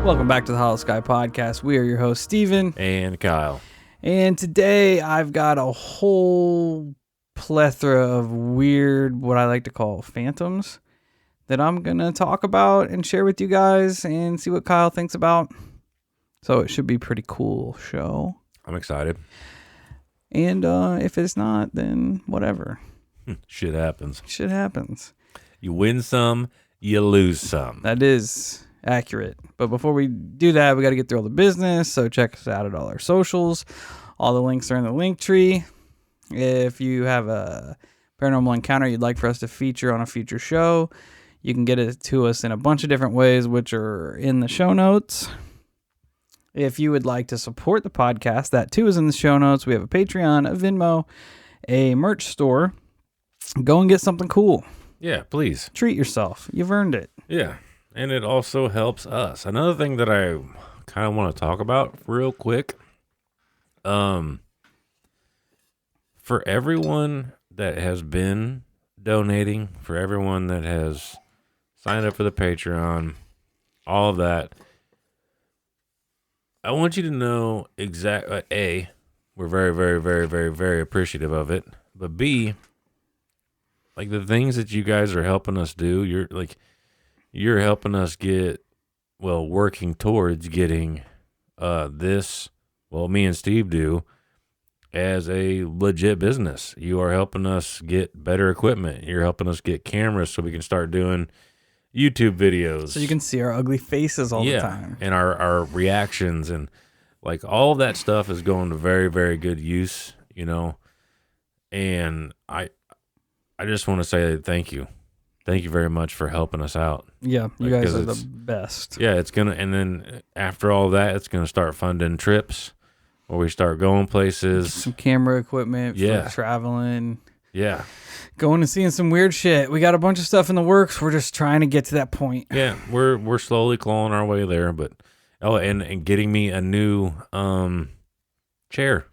Welcome back to the Hollow Sky Podcast. We are your hosts, Steven. And Kyle. And today I've got a whole plethora of weird, what I like to call phantoms, that I'm going to talk about and share with you guys and see what Kyle thinks about. So it should be a pretty cool show. I'm excited. And if it's not, then whatever. Shit happens. Shit happens. You win some, you lose some. That is accurate. But before we do that, we got to get through all the business. So check us out at all our socials. All the links are in the link tree. If you have a paranormal encounter you'd like for us to feature on a future show, you can get it to us in a bunch of different ways, which are in the show notes. If you would like to support the podcast, that too is in the show notes. We have a Patreon, a Venmo, a merch store. Go and get something cool. Yeah, please. Treat yourself. You've earned it. Yeah, and it also helps us. Another thing that I kind of want to talk about real quick, for everyone that has been donating, for everyone that has signed up for the Patreon, all of that, I want you to know exactly, A, we're very, very, very, very, very appreciative of it, but B, like the things that you guys are helping us do, you're helping us working towards getting me and Steve do, as a legit business. You are helping us get better equipment. You're helping us get cameras so we can start doing YouTube videos. So you can see our ugly faces all the time. And our reactions and like all of that stuff is going to very, very good use, and I just want to say thank you. Thank you very much for helping us out. Yeah, you guys are the best. Yeah, and then after all that, it's going to start funding trips where we start going places. Some camera equipment for traveling. Yeah. Going and seeing some weird shit. We got a bunch of stuff in the works. We're just trying to get to that point. Yeah, we're slowly clawing our way there, but and getting me a new chair.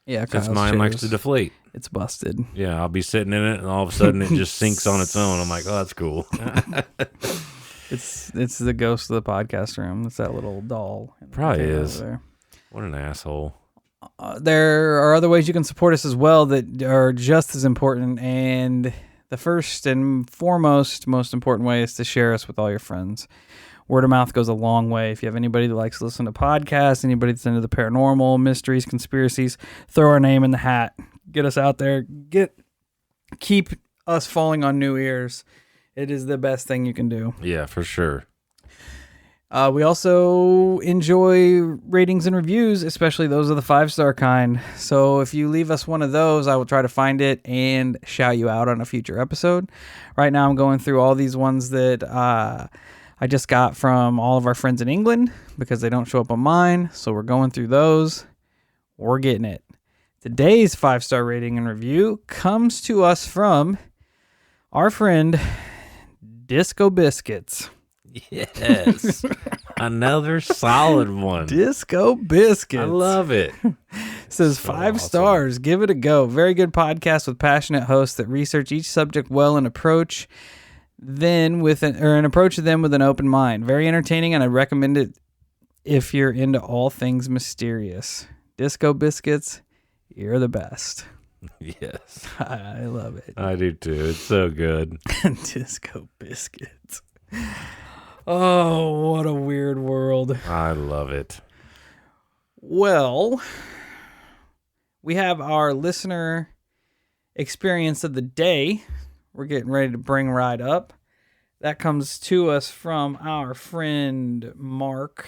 Yeah, since mine likes to deflate. It's busted. Yeah, I'll be sitting in it, and all of a sudden it just sinks on its own. I'm like, oh, that's cool. It's the ghost of the podcast room. It's that little doll. Probably is. There. What an asshole. There are other ways you can support us as well that are just as important. And the first and foremost, most important way is to share us with all your friends. Word of mouth goes a long way. If you have anybody that likes to listen to podcasts, anybody that's into the paranormal, mysteries, conspiracies, throw our name in the hat. Get us out there. Keep us falling on new ears. It is the best thing you can do. Yeah, for sure. We also enjoy ratings and reviews, especially those of the 5-star kind. So if you leave us one of those, I will try to find it and shout you out on a future episode. Right now I'm going through all these ones that I just got from all of our friends in England because they don't show up on mine. So we're going through those. We're getting it. Today's 5-star rating and review comes to us from our friend Disco Biscuits. Yes. Another solid one. Disco Biscuits. I love it. Says so 5 stars. Give it a go. Very good podcast with passionate hosts that research each subject well and approach them with an open mind. Very entertaining, and I recommend it if you're into all things mysterious. Disco Biscuits, you're the best. Yes. I love it. I do too. It's so good. Disco Biscuits. Oh, what a weird world. I love it. Well, we have our listener experience of the day. We're getting ready to bring right up. That comes to us from our friend Mark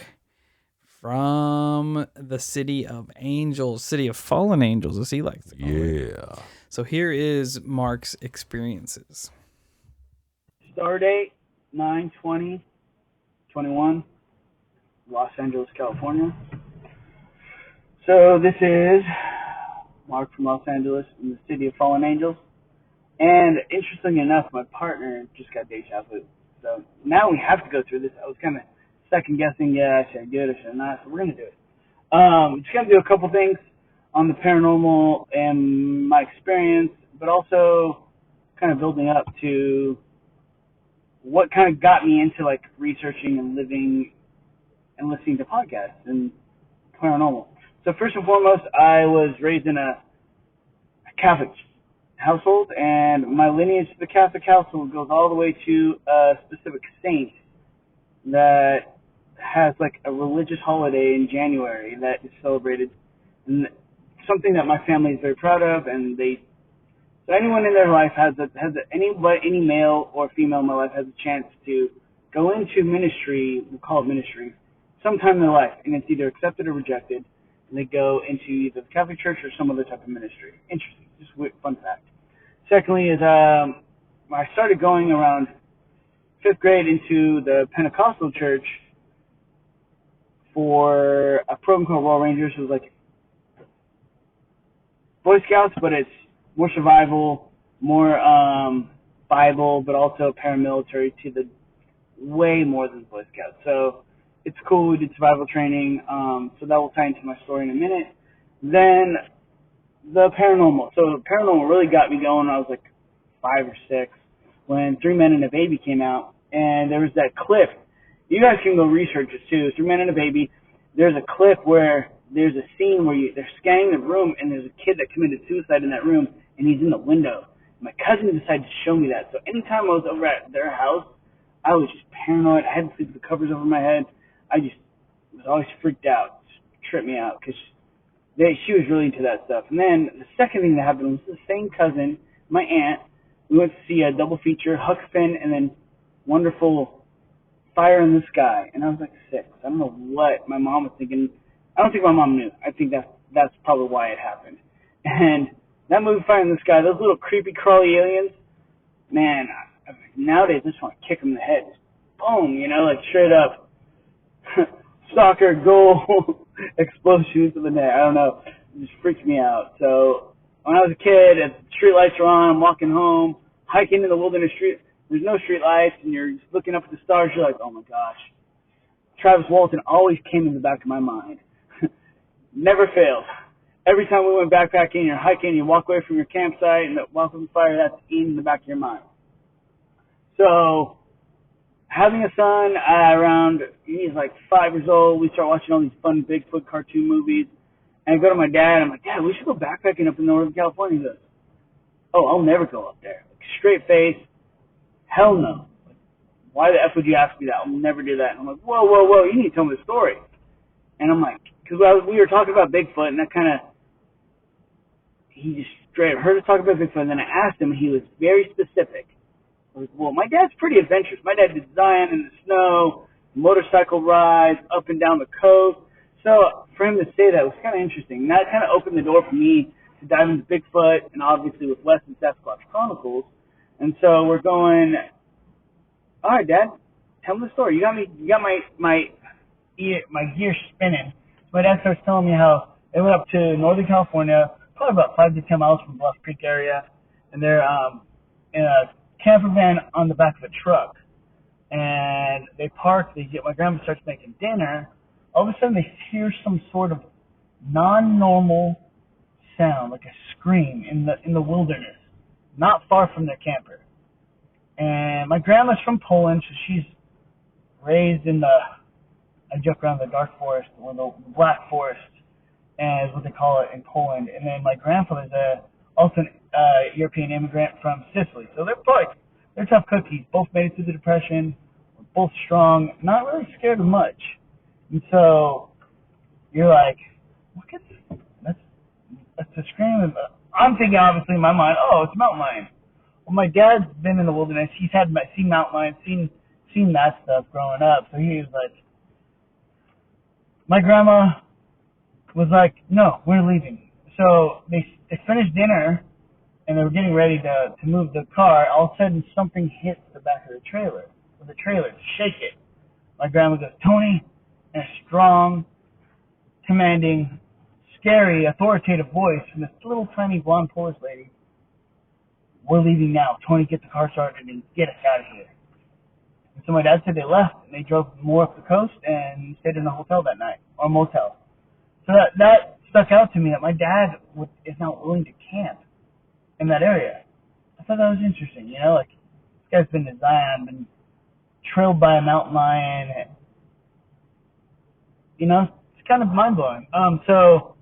from the City of Angels, City of Fallen Angels, as he likes to call it. Yeah. So here is Mark's experiences. Stardate 9/20/21, Los Angeles, California. So this is Mark from Los Angeles in the City of Fallen Angels. And interestingly enough, my partner just got deja vu. So now we have to go through this. I was kind of second guessing, should I do it or should I not? So we're going to do it. Just going to do a couple things on the paranormal and my experience, but also kind of building up to what kind of got me into like researching and living and listening to podcasts and paranormal. So first and foremost, I was raised in a Catholic household, and my lineage to the Catholic household goes all the way to a specific saint that has like a religious holiday in January that is celebrated, and something that my family is very proud of. And so anyone in their life any male or female in my life has a chance to go into ministry. We'll call it ministry, sometime in their life, and it's either accepted or rejected. And they go into either the Catholic Church or some other type of ministry. Interesting, just a fun fact. Secondly is I started going around 5th grade into the Pentecostal church for a program called Royal Rangers. It was like Boy Scouts, but it's more survival, more Bible, but also paramilitary to the way more than Boy Scouts. So it's cool. We did survival training. So that will tie into my story in a minute. Then the paranormal. So the paranormal really got me going when I was like 5 or 6 when 3 Men and a Baby came out. And there was that clip. You guys can go research it too. 3 Men and a Baby. There's a clip where there's a scene where they're scanning the room and there's a kid that committed suicide in that room and he's in the window. My cousin decided to show me that. So anytime I was over at their house, I was just paranoid. I had to sleep with the covers over my head. I just was always freaked out. It just tripped me out because she was really into that stuff. And then the second thing that happened was the same cousin, my aunt. We went to see a double feature, Huck Finn, and then Wonderful Fire in the Sky. And I was like 6. I don't know what my mom was thinking. I don't think my mom knew. I think that's probably why it happened. And that movie, Fire in the Sky, those little creepy crawly aliens, man, nowadays I just want to kick them in the head. Just boom, like straight up. Soccer, goal, explosions in the net. I don't know. It just freaks me out. So when I was a kid, if street lights are on, I'm walking home, hiking in the wilderness street. There's no street lights, and you're just looking up at the stars. You're like, oh my gosh. Travis Walton always came in the back of my mind. Never failed. Every time we went backpacking, you're hiking, you walk away from your campsite, and walk with the fire, that's in the back of your mind. So having a son he's like 5 years old, we start watching all these fun Bigfoot cartoon movies. And I go to my dad, I'm like, Dad, we should go backpacking up in Northern California. He goes, oh, I'll never go up there. Like, straight face, hell no. Like, why the F would you ask me that? I'll never do that. And I'm like, whoa, you need to tell me the story. And I'm like, because we were talking about Bigfoot, and that kind of, he just straight up heard us talk about Bigfoot, and then I asked him, and he was very specific. I was like, well, my dad's pretty adventurous. My dad did Zion in the snow, motorcycle rides up and down the coast. So for him to say that was kind of interesting. And that kind of opened the door for me to dive into Bigfoot, and obviously with Wes and Sasquatch Chronicles. And so we're going, all right, Dad, tell me the story. You got my gear spinning. My dad starts telling me how they went up to Northern California, probably about 5 to 10 miles from Bluff Creek area, and they're in a camper van on the back of a truck. And they park, my grandma starts making dinner. All of a sudden they hear some sort of non-normal sound, like a scream in the wilderness, not far from their camper. And my grandma's from Poland, so she's raised in I joke around, the dark forest, or the black forest, is what they call it in Poland. And then my grandfather's also a European immigrant from Sicily. So they're tough cookies. Both made it through the Depression, both strong, not really scared of much. And so you're like, look at this. That's a scream. I'm thinking, obviously, in my mind, oh, it's a mountain lion. Well, my dad's been in the wilderness. He's seen mountain lions, seen that stuff growing up. So he was like, my grandma was like, no, we're leaving. So they finished dinner, and they were getting ready to move the car. All of a sudden, something hits the back of the trailer, to shake it. My grandma goes, Tony, in a strong, commanding, scary, authoritative voice from this little tiny blonde Polish lady, we're leaving now. Tony, get the car started and get us out of here. And so my dad said they left, and they drove more up the coast and stayed in a hotel that night, or a motel. So that stuck out to me, that my dad is now willing to camp in that area. I thought that was interesting, like, this guy's been to Zion, been trailed by a mountain lion, it's kind of mind blowing. So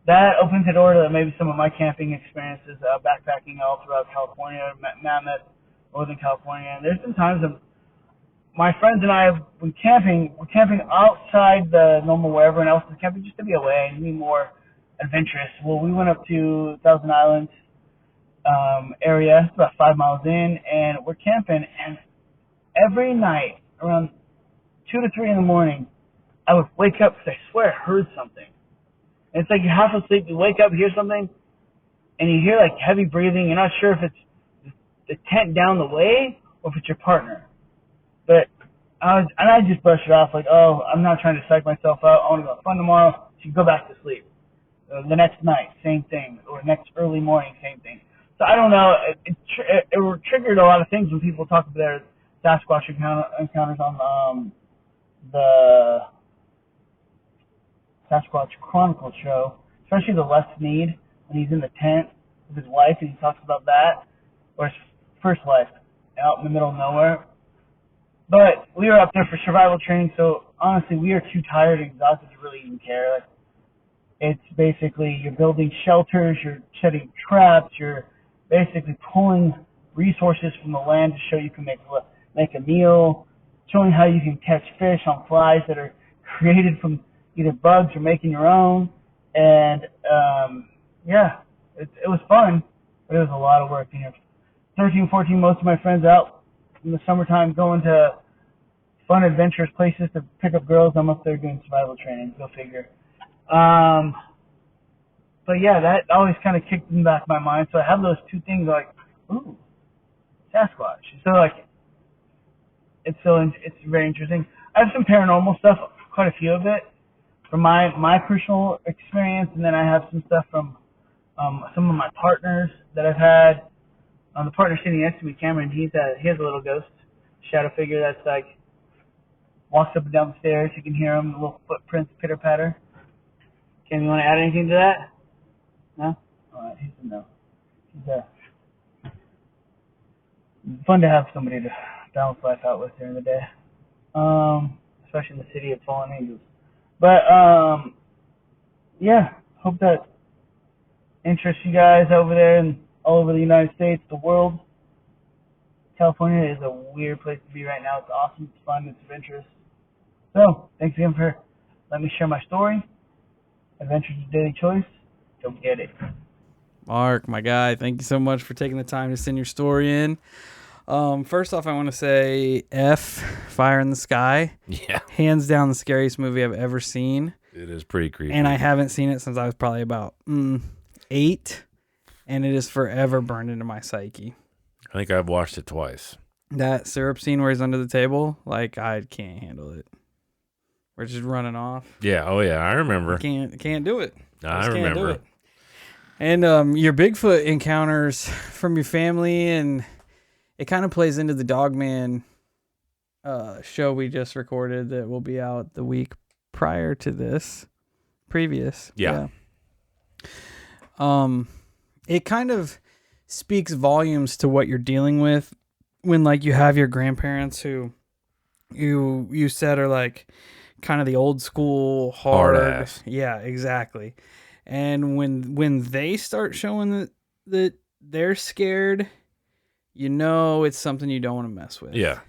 that opens the door to maybe some of my camping experiences, backpacking all throughout California, Mammoth, Northern California. And there's been times when my friends and I have been camping. We're camping outside the normal where everyone else is camping, just to be away and be more adventurous. Well, we went up to Thousand Islands area. It's about 5 miles in, and we're camping. And every night around 2 to 3 in the morning, I would wake up because I swear I heard something. And it's like you're half asleep, you wake up, hear something, and you hear like heavy breathing. You're not sure if it's the tent down the way or if it's your partner. But I just brushed it off like, oh, I'm not trying to psych myself out. I want to go have fun tomorrow. So you go back to sleep. The next night, same thing. Or next early morning, same thing. So I don't know. It triggered a lot of things when people talk about their Sasquatch encounters on the Sasquatch Chronicles show, especially the Les Snead when he's in the tent with his wife and he talks about that, or his first wife out in the middle of nowhere. But we were up there for survival training, so honestly, we are too tired and exhausted to really even care. Like, it's basically you're building shelters, you're setting traps, you're basically pulling resources from the land to show you can make a meal, showing how you can catch fish on flies that are created from either bugs or making your own. And it was fun, but it was a lot of work. 13, 14, most of my friends out in the summertime going to fun, adventurous places to pick up girls. I'm up there doing survival training. Go figure. But yeah, that always kind of kicked in the back of my mind. So I have those two things like, ooh, Sasquatch. So like, it's very interesting. I have some paranormal stuff, quite a few of it, from my personal experience, and then I have some stuff from some of my partners that I've had. The partner sitting next to me, Cameron, he has a little ghost shadow figure that's like walks up and down the stairs. You can hear him, the little footprints pitter patter. Cam, you want to add anything to that? No? All right, he's a no. He's fun to have somebody to balance life out with during the day, especially in the city of fallen angels. But yeah, hope that interests you guys over there and all over the United States, the world. California is a weird place to be right now. It's awesome, it's fun, it's adventurous. So, thanks again for letting me share my story. Adventures is Daily Choice. Don't get it. Mark, my guy, thank you so much for taking the time to send your story in. First off, I want to say Fire in the Sky. Yeah. Hands down the scariest movie I've ever seen. It is pretty creepy. And I haven't seen it since I was probably about 8. And it is forever burned into my psyche. I think I've watched it twice. That syrup scene where he's under the table, like, I can't handle it. We're just running off. Yeah. Oh, yeah. I remember. Can't do it. I remember. Can't do it. And your Bigfoot encounters from your family, and it kind of plays into the Dogman show we just recorded that will be out the week prior to this. Previous. Yeah. It kind of speaks volumes to what you're dealing with when, like, you have your grandparents who you said are like kind of the old school hard ass. Yeah, exactly. And when they start showing that they're scared, it's something you don't want to mess with. Yeah,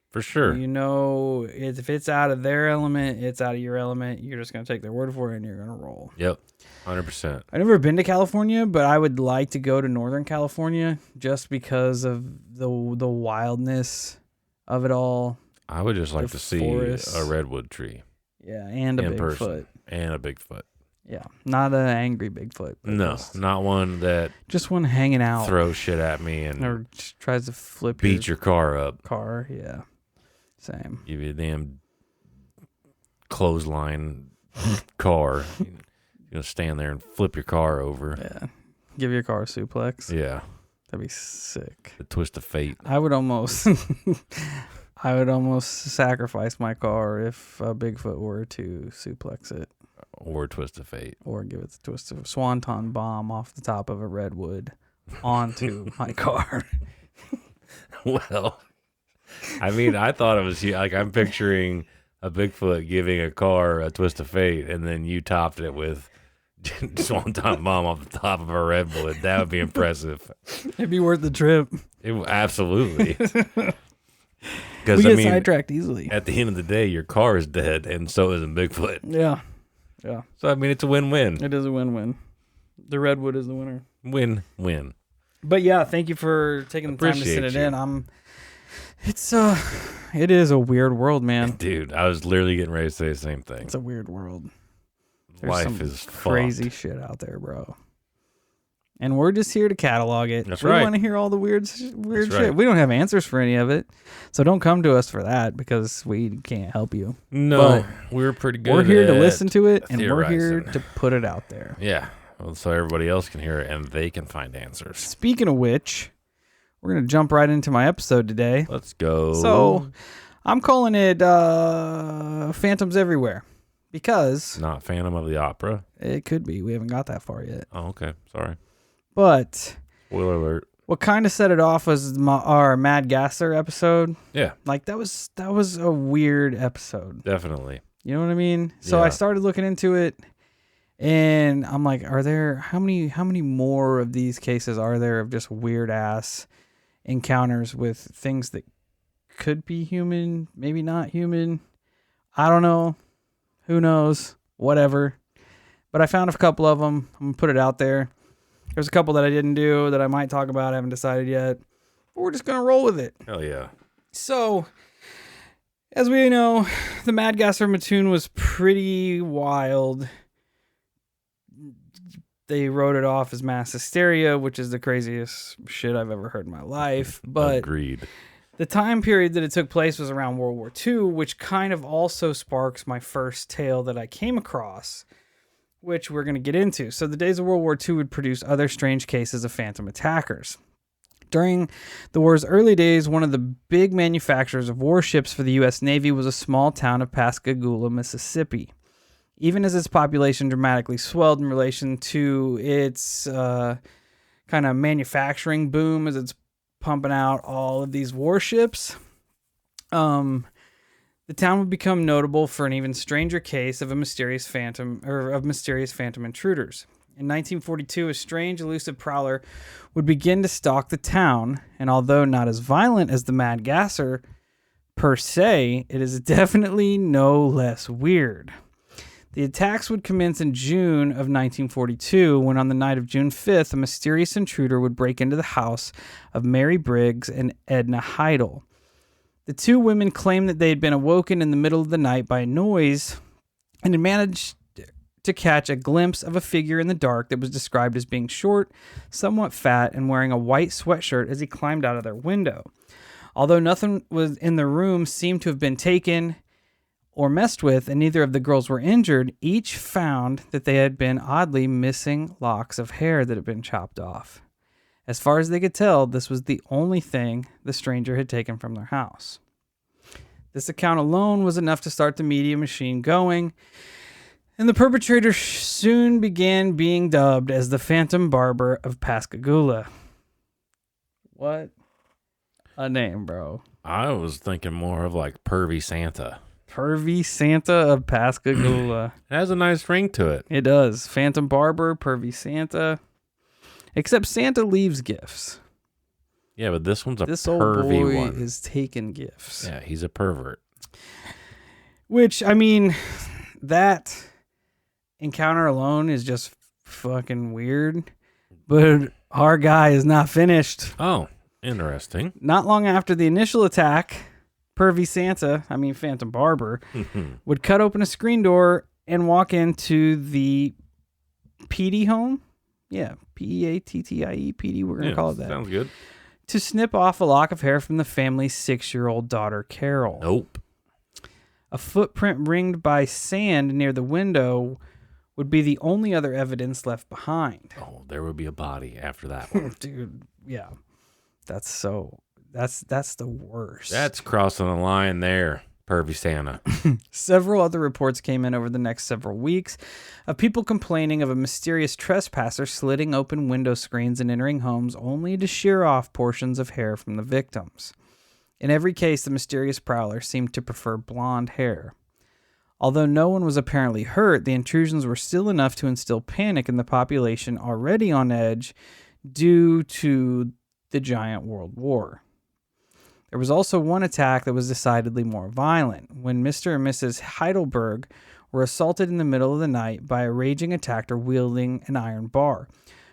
for sure. If it's out of their element, it's out of your element. You're just going to take their word for it and you're going to roll. Yep. 100%. I've never been to California, but I would like to go to Northern California just because of the wildness of it all. I would just like to forests. see a redwood tree. Yeah, and a in Bigfoot. Person. And a Bigfoot. Yeah, not an angry Bigfoot. No, not one that just one hanging out, throws shit at me and or just tries to beat your car up. Yeah, same. Give you a damn clothesline car. Stand there and flip your car over. Yeah, give your car a suplex. Yeah, that'd be sick. The twist of fate. I would almost sacrifice my car if Bigfoot were to suplex it. Or twist of fate. Or give it the twist of swanton bomb off the top of a redwood onto my car. Well, I mean, I thought it was like I'm picturing a Bigfoot giving a car a twist of fate, and then you topped it with Swan Top Mom off the top of a redwood. That would be impressive. It'd be worth the trip. Absolutely. We Because get sidetracked easily. at the end of the day, your car is dead, and so is a Bigfoot. Yeah. Yeah. So I mean, it's a win-win. It is a win-win. The redwood is the winner. Win-win. But yeah, thank you for taking the time to Appreciate sit it you. in. It is a weird world, man. Dude, I was literally getting ready to say the same thing. It's a weird world. There's Life some is crazy fucked. shit out there, bro. And we're just here to catalog it. That's we right. want to hear all the weird That's shit. right. We don't have answers for any of it. So don't come to us for that because we can't help you. No, But we're pretty good. We're here to at listen to it and we're here theorizing. to put it out there. Yeah, well, so everybody else can hear it and they can find answers. Speaking of which, we're going to jump right into my episode today. Let's go. So I'm calling it Phantoms Everywhere because Not Phantom of the Opera. it could be. We haven't got that far yet. Oh, okay. Sorry. But Spoiler alert. what kind of set it off was our Mad Gasser episode. Yeah, Like that was a weird episode. definitely. You know what I mean? So Yeah. I started looking into it and I'm like, how many more of these cases are there of just weird ass encounters with things that could be human, maybe not human? I don't know. Who knows? Whatever. But I found a couple of them. I'm going to put it out there. There's a couple that I didn't do that I might talk about. I haven't decided yet. But we're just going to roll with it. Hell yeah. So, as we know, the Mad Gasser Mattoon was pretty wild. They wrote it off as mass hysteria, which is the craziest shit I've ever heard in my life. But Agreed. the time period that it took place was around World War II, which kind of also sparks my first tale that I came across, which we're going to get into. So the days of World War II would produce other strange cases of phantom attackers. During the war's early days, one of the big manufacturers of warships for the U.S. Navy was a small town of Pascagoula, Mississippi. Even as its population dramatically swelled in relation to its kind of manufacturing boom as it's pumping out all of these warships, the town would become notable for an even stranger case of mysterious phantom intruders. In 1942, a strange, elusive prowler would begin to stalk the town, and although not as violent as the Mad Gasser per se, it is definitely no less weird. The attacks would commence in June of 1942, when on the night of June 5th, a mysterious intruder would break into the house of Mary Briggs and Edna Heidel. The two women claimed that they had been awoken in the middle of the night by a noise and had managed to catch a glimpse of a figure in the dark that was described as being short, somewhat fat, and wearing a white sweatshirt as he climbed out of their window. Although nothing was in the room seemed to have been taken or messed with, and neither of the girls were injured, each found that they had been oddly missing locks of hair that had been chopped off. As far as they could tell, this was the only thing the stranger had taken from their house. This account alone was enough to start the media machine going, and the perpetrator soon began being dubbed as the Phantom Barber of Pascagoula. What a name, bro. I was thinking more of like Pervy Santa. Pervy Santa of Pascagoula. It has a nice ring to it. It does. Phantom Barber, Pervy Santa. Except Santa leaves gifts. Yeah, but this one's a This old pervy boy one. is taking gifts. Yeah, he's a pervert. Which, I mean, that encounter alone is just fucking weird. But our guy is not finished. Oh, interesting. Not long after the initial attack, Pervy Santa, Phantom Barber, would cut open a screen door and walk into the PD home. Yeah, Peattie, PD, we're going to call it that. Sounds good. To snip off a lock of hair from the family's 6-year-old daughter, Carol. Nope. A footprint ringed by sand near the window would be the only other evidence left behind. Oh, there would be a body after that one. Dude, yeah. That's the worst. That's crossing the line there, Pervy Santa. Several other reports came in over the next several weeks of people complaining of a mysterious trespasser slitting open window screens and entering homes only to shear off portions of hair from the victims. In every case, the mysterious prowler seemed to prefer blonde hair. Although no one was apparently hurt, the intrusions were still enough to instill panic in the population already on edge due to the giant world war. There was also one attack that was decidedly more violent, when Mr. and Mrs. Heidelberg were assaulted in the middle of the night by a raging attacker wielding an iron bar,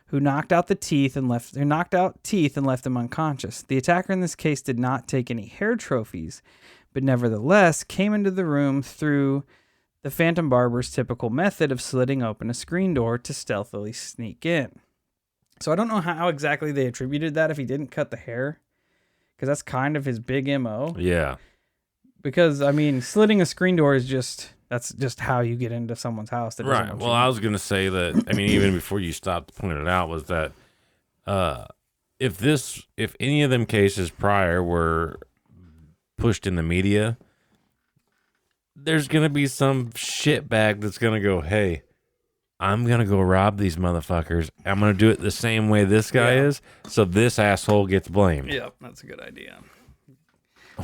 who knocked out teeth and left them unconscious. The attacker in this case did not take any hair trophies, but nevertheless came into the room through the Phantom Barber's typical method of slitting open a screen door to stealthily sneak in. So I don't know how exactly they attributed that if he didn't cut the hair, because that's kind of his big MO. Yeah. Because, I mean, slitting a screen door is that's just how you get into someone's house. That Right. Well, I was going to say that, I mean, even before you stopped pointing it out, was that if any of them cases prior were pushed in the media, there's going to be some shitbag that's going to go, hey, I'm going to go rob these motherfuckers. I'm going to do it the same way this guy is, so this asshole gets blamed. Yep, that's a good idea.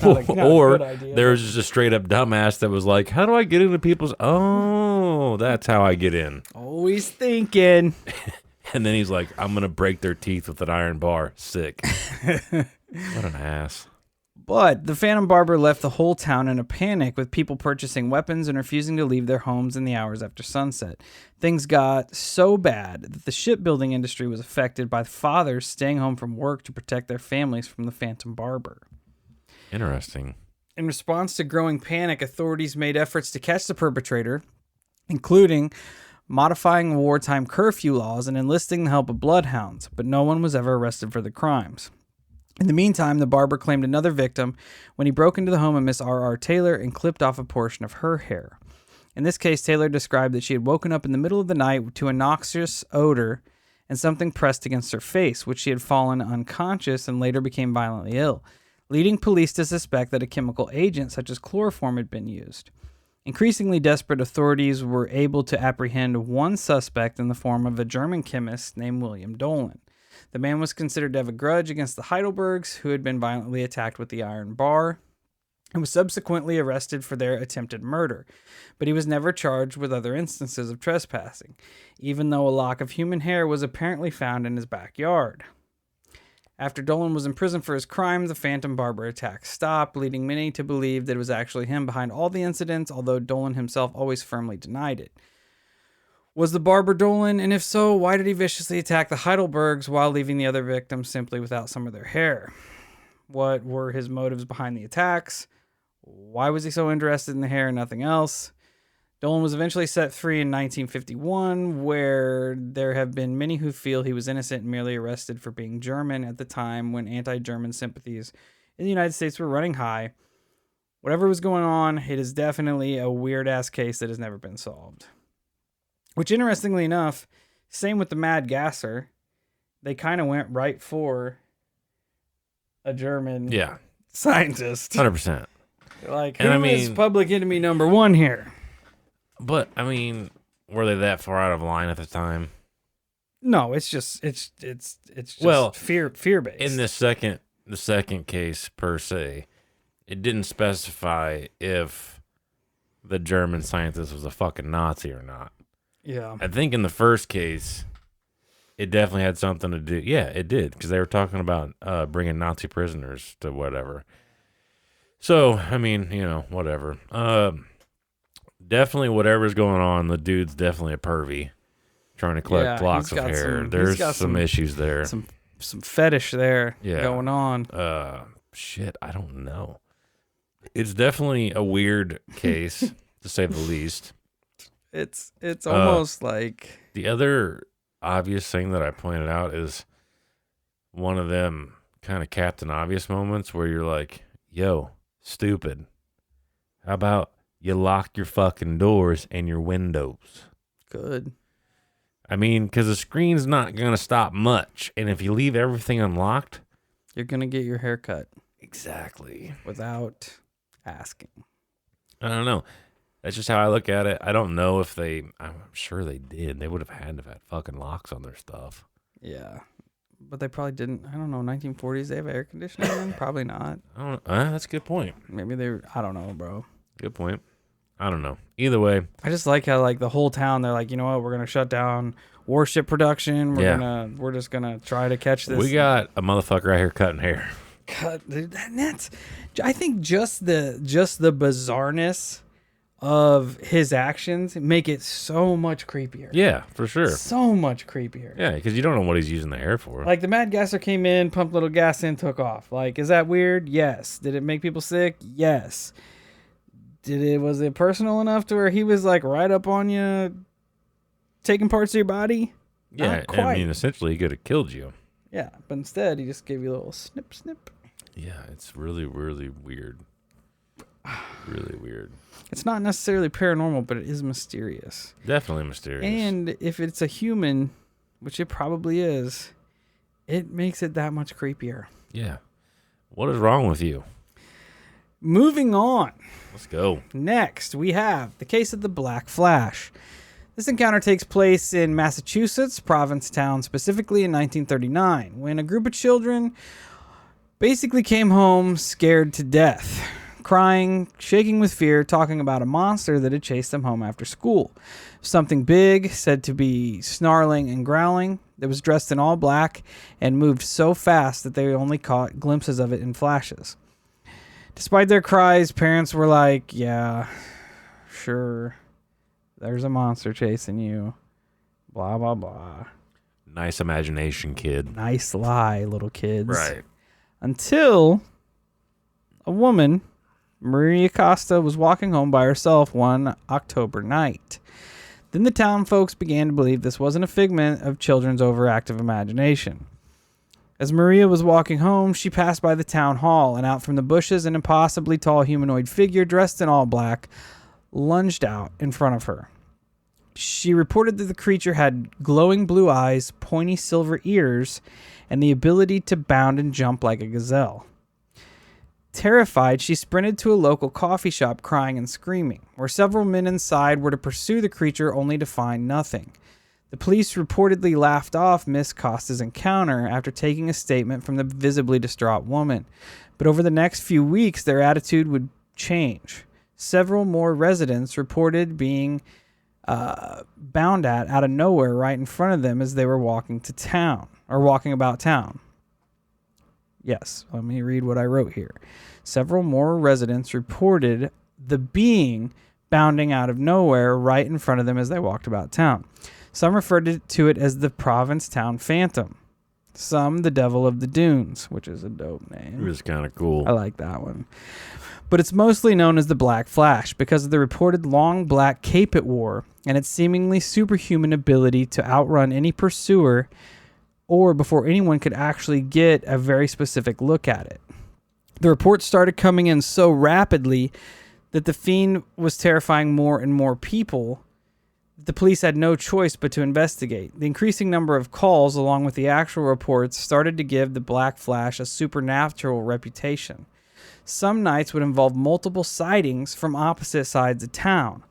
Or there's just a straight up dumbass that was like, how do I get into people's... Oh, that's how I get in. Always thinking. And then he's like, I'm going to break their teeth with an iron bar. Sick. What an ass. But the Phantom Barber left the whole town in a panic, with people purchasing weapons and refusing to leave their homes in the hours after sunset. Things got so bad that the shipbuilding industry was affected by fathers staying home from work to protect their families from the Phantom Barber. Interesting. In response to growing panic, authorities made efforts to catch the perpetrator, including modifying wartime curfew laws and enlisting the help of bloodhounds, but no one was ever arrested for the crimes. In the meantime, the barber claimed another victim when he broke into the home of Miss R.R. Taylor and clipped off a portion of her hair. In this case, Taylor described that she had woken up in the middle of the night to a noxious odor and something pressed against her face, which she had fallen unconscious and later became violently ill, leading police to suspect that a chemical agent such as chloroform had been used. Increasingly desperate, authorities were able to apprehend one suspect in the form of a German chemist named William Dolan. The man was considered to have a grudge against the Heidelbergs, who had been violently attacked with the iron bar, and was subsequently arrested for their attempted murder. But he was never charged with other instances of trespassing, even though a lock of human hair was apparently found in his backyard. After Dolan was imprisoned for his crime, the Phantom Barber attack stopped, leading many to believe that it was actually him behind all the incidents, although Dolan himself always firmly denied it. Was the barber Dolan, and if so, why did he viciously attack the Heidelbergs while leaving the other victims simply without some of their hair? What were his motives behind the attacks? Why was he so interested in the hair and nothing else? Dolan was eventually set free in 1951, where there have been many who feel he was innocent and merely arrested for being German at the time when anti-German sympathies in the United States were running high. Whatever was going on, it is definitely a weird-ass case that has never been solved. Which, interestingly enough, same with the Mad Gasser. They kind of went right for a German scientist. 100%. Like, who is public enemy number one here? But, I mean, were they that far out of line at the time? No, it's just fear based. In the second case per se, it didn't specify if the German scientist was a fucking Nazi or not. Yeah. I think in the first case, it definitely had something to do. Yeah, it did, because they were talking about bringing Nazi prisoners to whatever. So, I mean, whatever. Definitely whatever's going on, the dude's definitely a pervy, trying to collect locks of hair. There's some issues there. Some fetish there going on. Shit, I don't know. It's definitely a weird case, to say the least. It's almost like... The other obvious thing that I pointed out is one of them kind of Captain Obvious moments where you're like, yo, stupid. How about you lock your fucking doors and your windows? Good. I mean, because the screen's not going to stop much. And if you leave everything unlocked... You're going to get your hair cut. Exactly. Without asking. I don't know. That's just how I look at it. I don't know if I'm sure they did. They would have had to have had fucking locks on their stuff. Yeah. But they probably didn't. I don't know. 1940s, they have air conditioning then? Probably not. I don't know. That's a good point. Maybe I don't know, bro. Good point. I don't know. Either way, I just like how like the whole town they're like, you know what, we're gonna shut down warship production. We're just gonna try to catch this. we got a motherfucker out here cutting hair. Cut, dude, that's I think just the bizarreness of his actions make it so much creepier. Yeah, for sure. So much creepier. Yeah, because you don't know what he's using the hair for. Like the Mad Gasser came in, pumped little gas in, took off. Like, is that weird? Yes. Did it make people sick? Yes. Was it personal enough to where he was like right up on you, taking parts of your body? Yeah, Not quite. I mean, essentially, he could have killed you. Yeah, but instead he just gave you a little snip, snip. Yeah, it's really, really weird. Really weird. It's not necessarily paranormal, but it is mysterious. Definitely mysterious. And if it's a human, which it probably is, it makes it that much creepier. Yeah. What is wrong with you? Moving on. Let's go. Next, we have the case of the Black Flash. This encounter takes place in Massachusetts, Provincetown, specifically in 1939, when a group of children basically came home scared to death, crying, shaking with fear, talking about a monster that had chased them home after school. Something big, said to be snarling and growling, that was dressed in all black and moved so fast that they only caught glimpses of it in flashes. Despite their cries, parents were like, yeah, sure, there's a monster chasing you, blah, blah, blah. Nice imagination, kid. Nice lie, little kids. Right. Until a woman, Maria Costa, was walking home by herself one October night. Then the town folks began to believe this wasn't a figment of children's overactive imagination. As Maria was walking home, she passed by the town hall, and out from the bushes, an impossibly tall humanoid figure dressed in all black lunged out in front of her. She reported that the creature had glowing blue eyes, pointy silver ears, and the ability to bound and jump like a gazelle. Terrified, she sprinted to a local coffee shop crying and screaming, where several men inside were to pursue the creature only to find nothing. The police reportedly laughed off Miss Costa's encounter after taking a statement from the visibly distraught woman. But over the next few weeks, their attitude would change. Several more residents reported being bound out of nowhere right in front of them as they were walking about town. Yes, let me read what I wrote here. Several more residents reported the being bounding out of nowhere right in front of them as they walked about town. Some referred to it as the Provincetown Phantom. Some the Devil of the Dunes, which is a dope name. It was kind of cool. I like that one. But it's mostly known as the Black Flash because of the reported long black cape it wore and its seemingly superhuman ability to outrun any pursuer or before anyone could actually get a very specific look at it. The reports started coming in so rapidly that the fiend was terrifying more and more people. The police had no choice but to investigate. The increasing number of calls, along with the actual reports, started to give the Black Flash a supernatural reputation. Some nights would involve multiple sightings from opposite sides of town,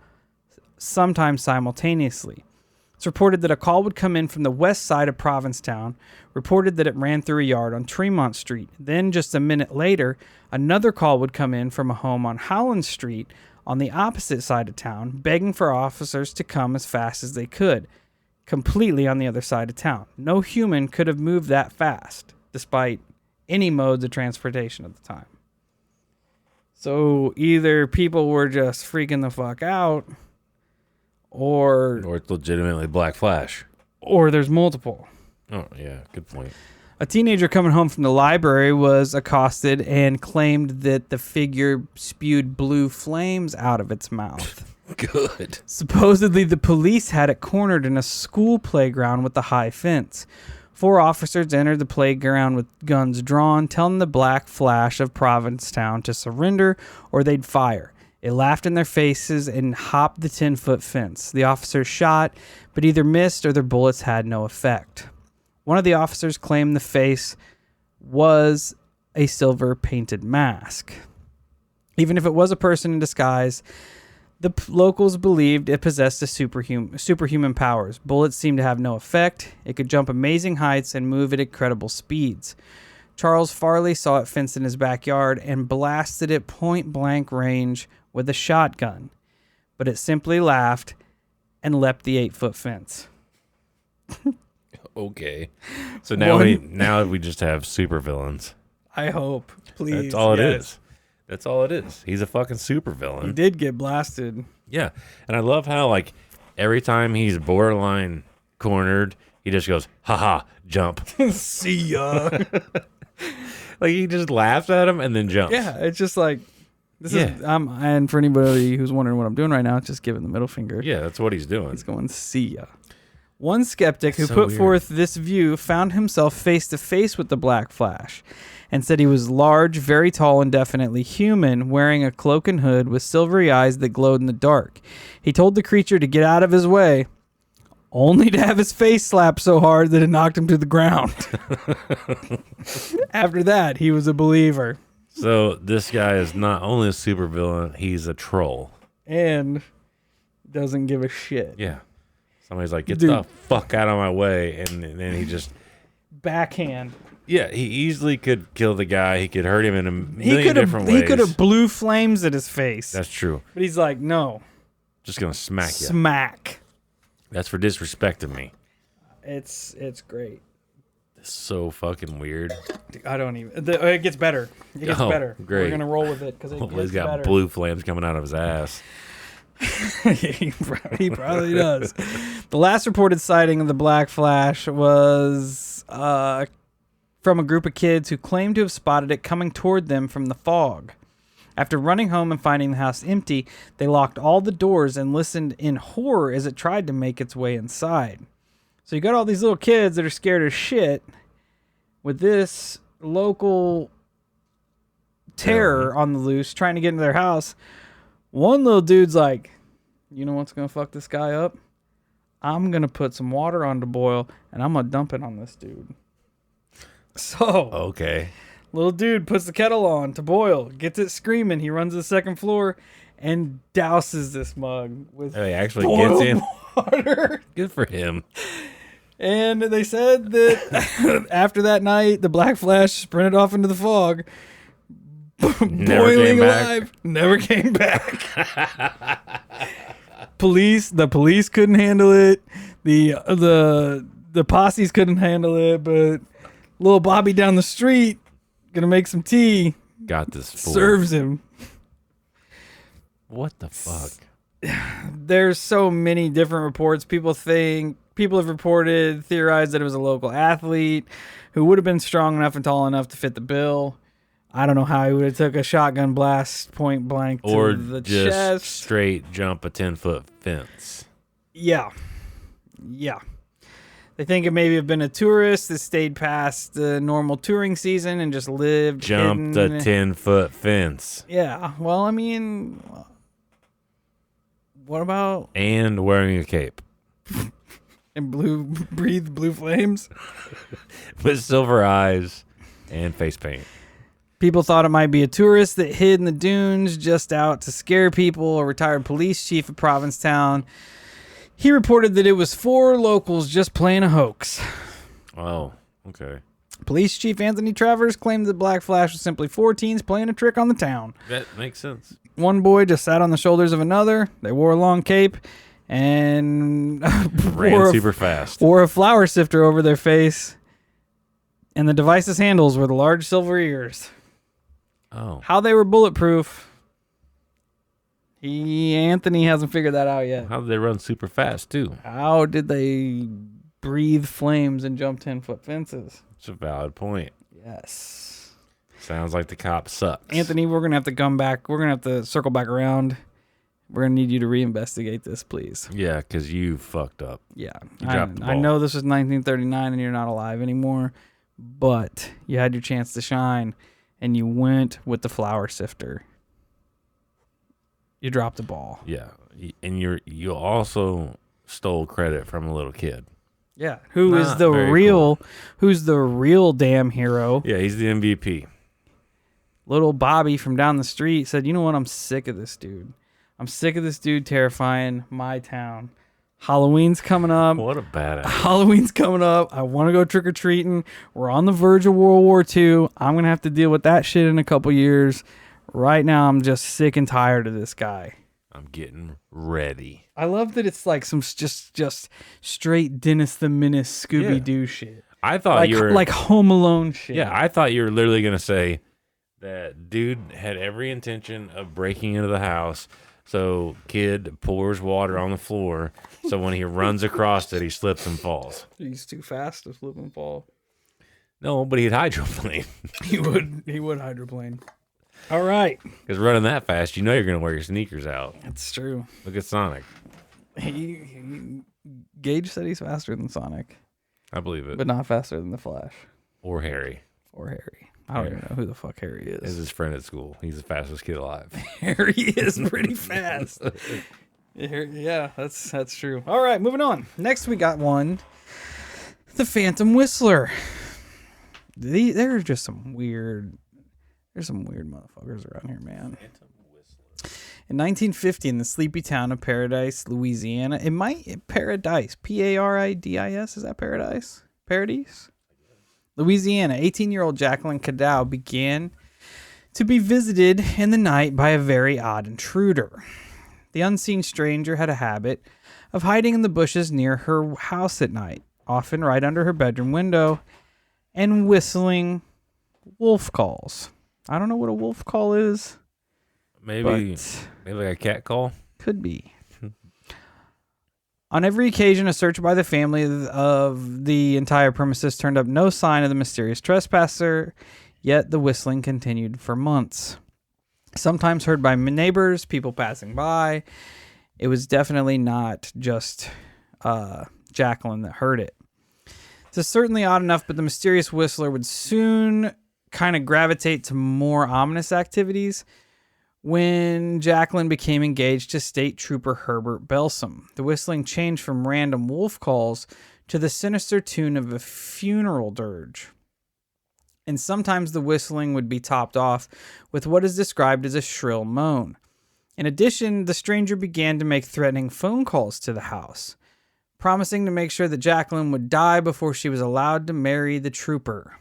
sometimes simultaneously. It's reported that a call would come in from the west side of Provincetown, reported that it ran through a yard on Tremont Street. Then, just a minute later, another call would come in from a home on Howland Street on the opposite side of town, begging for officers to come as fast as they could, completely on the other side of town. No human could have moved that fast, despite any modes of transportation at the time. So either people were just freaking the fuck out, or it's legitimately Black Flash. Or there's multiple. Oh, yeah, good point. A teenager coming home from the library was accosted and claimed that the figure spewed blue flames out of its mouth. Good. Supposedly, the police had it cornered in a school playground with a high fence. 4 officers entered the playground with guns drawn, telling the Black Flash of Provincetown to surrender or they'd fire. It laughed in their faces and hopped the 10-foot fence. The officers shot, but either missed or their bullets had no effect. One of the officers claimed the face was a silver-painted mask. Even if it was a person in disguise, the locals believed it possessed a superhuman powers. Bullets seemed to have no effect. It could jump amazing heights and move at incredible speeds. Charles Farley saw it fenced in his backyard and blasted it point-blank range with a shotgun. but it simply laughed and leapt the 8-foot fence. Okay. So now we just have supervillains. I hope. Please. That's all it is. That's all it is. He's a fucking supervillain. He did get blasted. Yeah. And I love how, like, every time he's borderline cornered, he just goes, haha, jump. See ya. Like, he just laughs at him and then jumps. Yeah, it's just like, and for anybody who's wondering what I'm doing right now, it's just giving the middle finger. Yeah, that's what he's doing. He's going, see ya. One skeptic who So put weird. forth this view found himself face to face with the Black Flash and said he was large, very tall, and definitely human, wearing a cloak and hood with silvery eyes that glowed in the dark. He told the creature to get out of his way, only to have his face slapped so hard that it knocked him to the ground. After that, he was a believer. So this guy is not only a supervillain, he's a troll. And doesn't give a shit. Yeah. Somebody's like, get Dude. the fuck out of my way. And then he just, Backhand. yeah, he easily could kill the guy. He could hurt him in a He million different ways. He could have blew flames at his face. That's true. But he's like, no. Just going to smack you. Smack. That's for disrespecting me. It's great. It's so fucking weird. I don't even. It gets better. It gets Oh, better. great. We're gonna roll with it because it Well, gets he's got better. blue flames coming out of his ass. he probably does. The last reported sighting of the Black Flash was from a group of kids who claimed to have spotted it coming toward them from the fog. After running home and finding the house empty, they locked all the doors and listened in horror as it tried to make its way inside. So you got all these little kids that are scared as shit with this local terror on the loose trying to get into their house. One little dude's like, you know what's going to fuck this guy up? I'm going to put some water on to boil and I'm going to dump it on this dude. So, Okay. little dude puts the kettle on to boil, gets it screaming. He runs to the second floor and douses this mug with He actually boiled gets in. water. Good for him. And they said that after that night, the Black Flash sprinted off into the fog, boiling came back. alive, never came back. The police couldn't handle it. The posses couldn't handle it. But little Bobby down the street, gonna make some tea, Got this fool. serves him. What the fuck? There's so many different reports. People have reported, theorized that it was a local athlete who would have been strong enough and tall enough to fit the bill. I don't know how he would have took a shotgun blast point blank to Or the just chest. straight jump a 10-foot fence. Yeah. They think it maybe have been a tourist that stayed past the normal touring season and just lived Jumped a hidden. 10-foot fence. Yeah. Well, I mean, what about And wearing a cape. and breathe blue flames? With silver eyes and face paint. People thought it might be a tourist that hid in the dunes just out to scare people. A retired police chief of Provincetown, he reported that it was 4 locals just playing a hoax. Oh, okay. Police Chief Anthony Travers claimed that Black Flash was simply 4 teens playing a trick on the town. That makes sense. One boy just sat on the shoulders of another. They wore a long cape and Ran super fast. wore a flour sifter over their face. And the device's handles were the large silver ears. Oh. How they were bulletproof, Anthony hasn't figured that out yet. How did they run super fast, too? How did they breathe flames and jump 10-foot fences? It's a valid point. Yes. Sounds like the cop sucks. Anthony, we're going to have to come back. We're going to have to circle back around. We're going to need you to reinvestigate this, please. Yeah, because you fucked up. Yeah. You dropped the I ball. know this was 1939 and you're not alive anymore, but you had your chance to shine and you went with the flour sifter. You dropped the ball. Yeah. And you also stole credit from a little kid. Yeah. Who is Not the very real, who's the real damn hero? Yeah, he's the MVP. Little Bobby from down the street said, you know what? I'm sick of this dude. I'm sick of this dude terrifying my town. Halloween's coming up. What a badass. Halloween's coming up. I want to go trick-or-treating. We're on the verge of World War II. I'm going to have to deal with that shit in a couple years. Right now, I'm just sick and tired of this guy. I'm getting ready. I love that it's like some just straight Dennis the Menace Scooby Doo shit. I thought Like you were like Home Alone shit. Yeah, I thought you were literally gonna say that dude had every intention of breaking into the house. So kid pours water on the floor. So when he runs across it, he slips and falls. He's too fast to slip and fall. No, but he'd hydroplane. He would hydroplane. All right. Because running that fast, you know you're gonna wear your sneakers out. That's true. Look at Sonic. Gage said he's faster than Sonic, I believe it. but not faster than the Flash Or Harry. or Harry. I don't even know who the fuck Harry Is is. his friend at school. He's the fastest kid alive. Harry is pretty fast. Yeah, that's true. All right, moving on. Next, we got one. The Phantom Whistler. There are just some weird. There's some weird motherfuckers around here, man. In 1950, in the sleepy town of Paradise, Louisiana, Paradise, Paradis, is that Paradise? Paradise? Louisiana, 18-year-old Jacqueline Cadow began to be visited in the night by a very odd intruder. The unseen stranger had a habit of hiding in the bushes near her house at night, often right under her bedroom window, and whistling wolf calls. I don't know what a wolf call is. Maybe but like a cat call. could be. On every occasion, a search by the family of the entire premises turned up no sign of the mysterious trespasser, yet the whistling continued for months. Sometimes heard by neighbors, people passing by. It was definitely not just Jacqueline that heard it. It's certainly odd enough, but the mysterious whistler would soon kind of gravitate to more ominous activities when Jacqueline became engaged to State Trooper Herbert Belsom. The whistling changed from random wolf calls to the sinister tune of a funeral dirge. And sometimes the whistling would be topped off with what is described as a shrill moan. In addition, the stranger began to make threatening phone calls to the house, promising to make sure that Jacqueline would die before she was allowed to marry the trooper.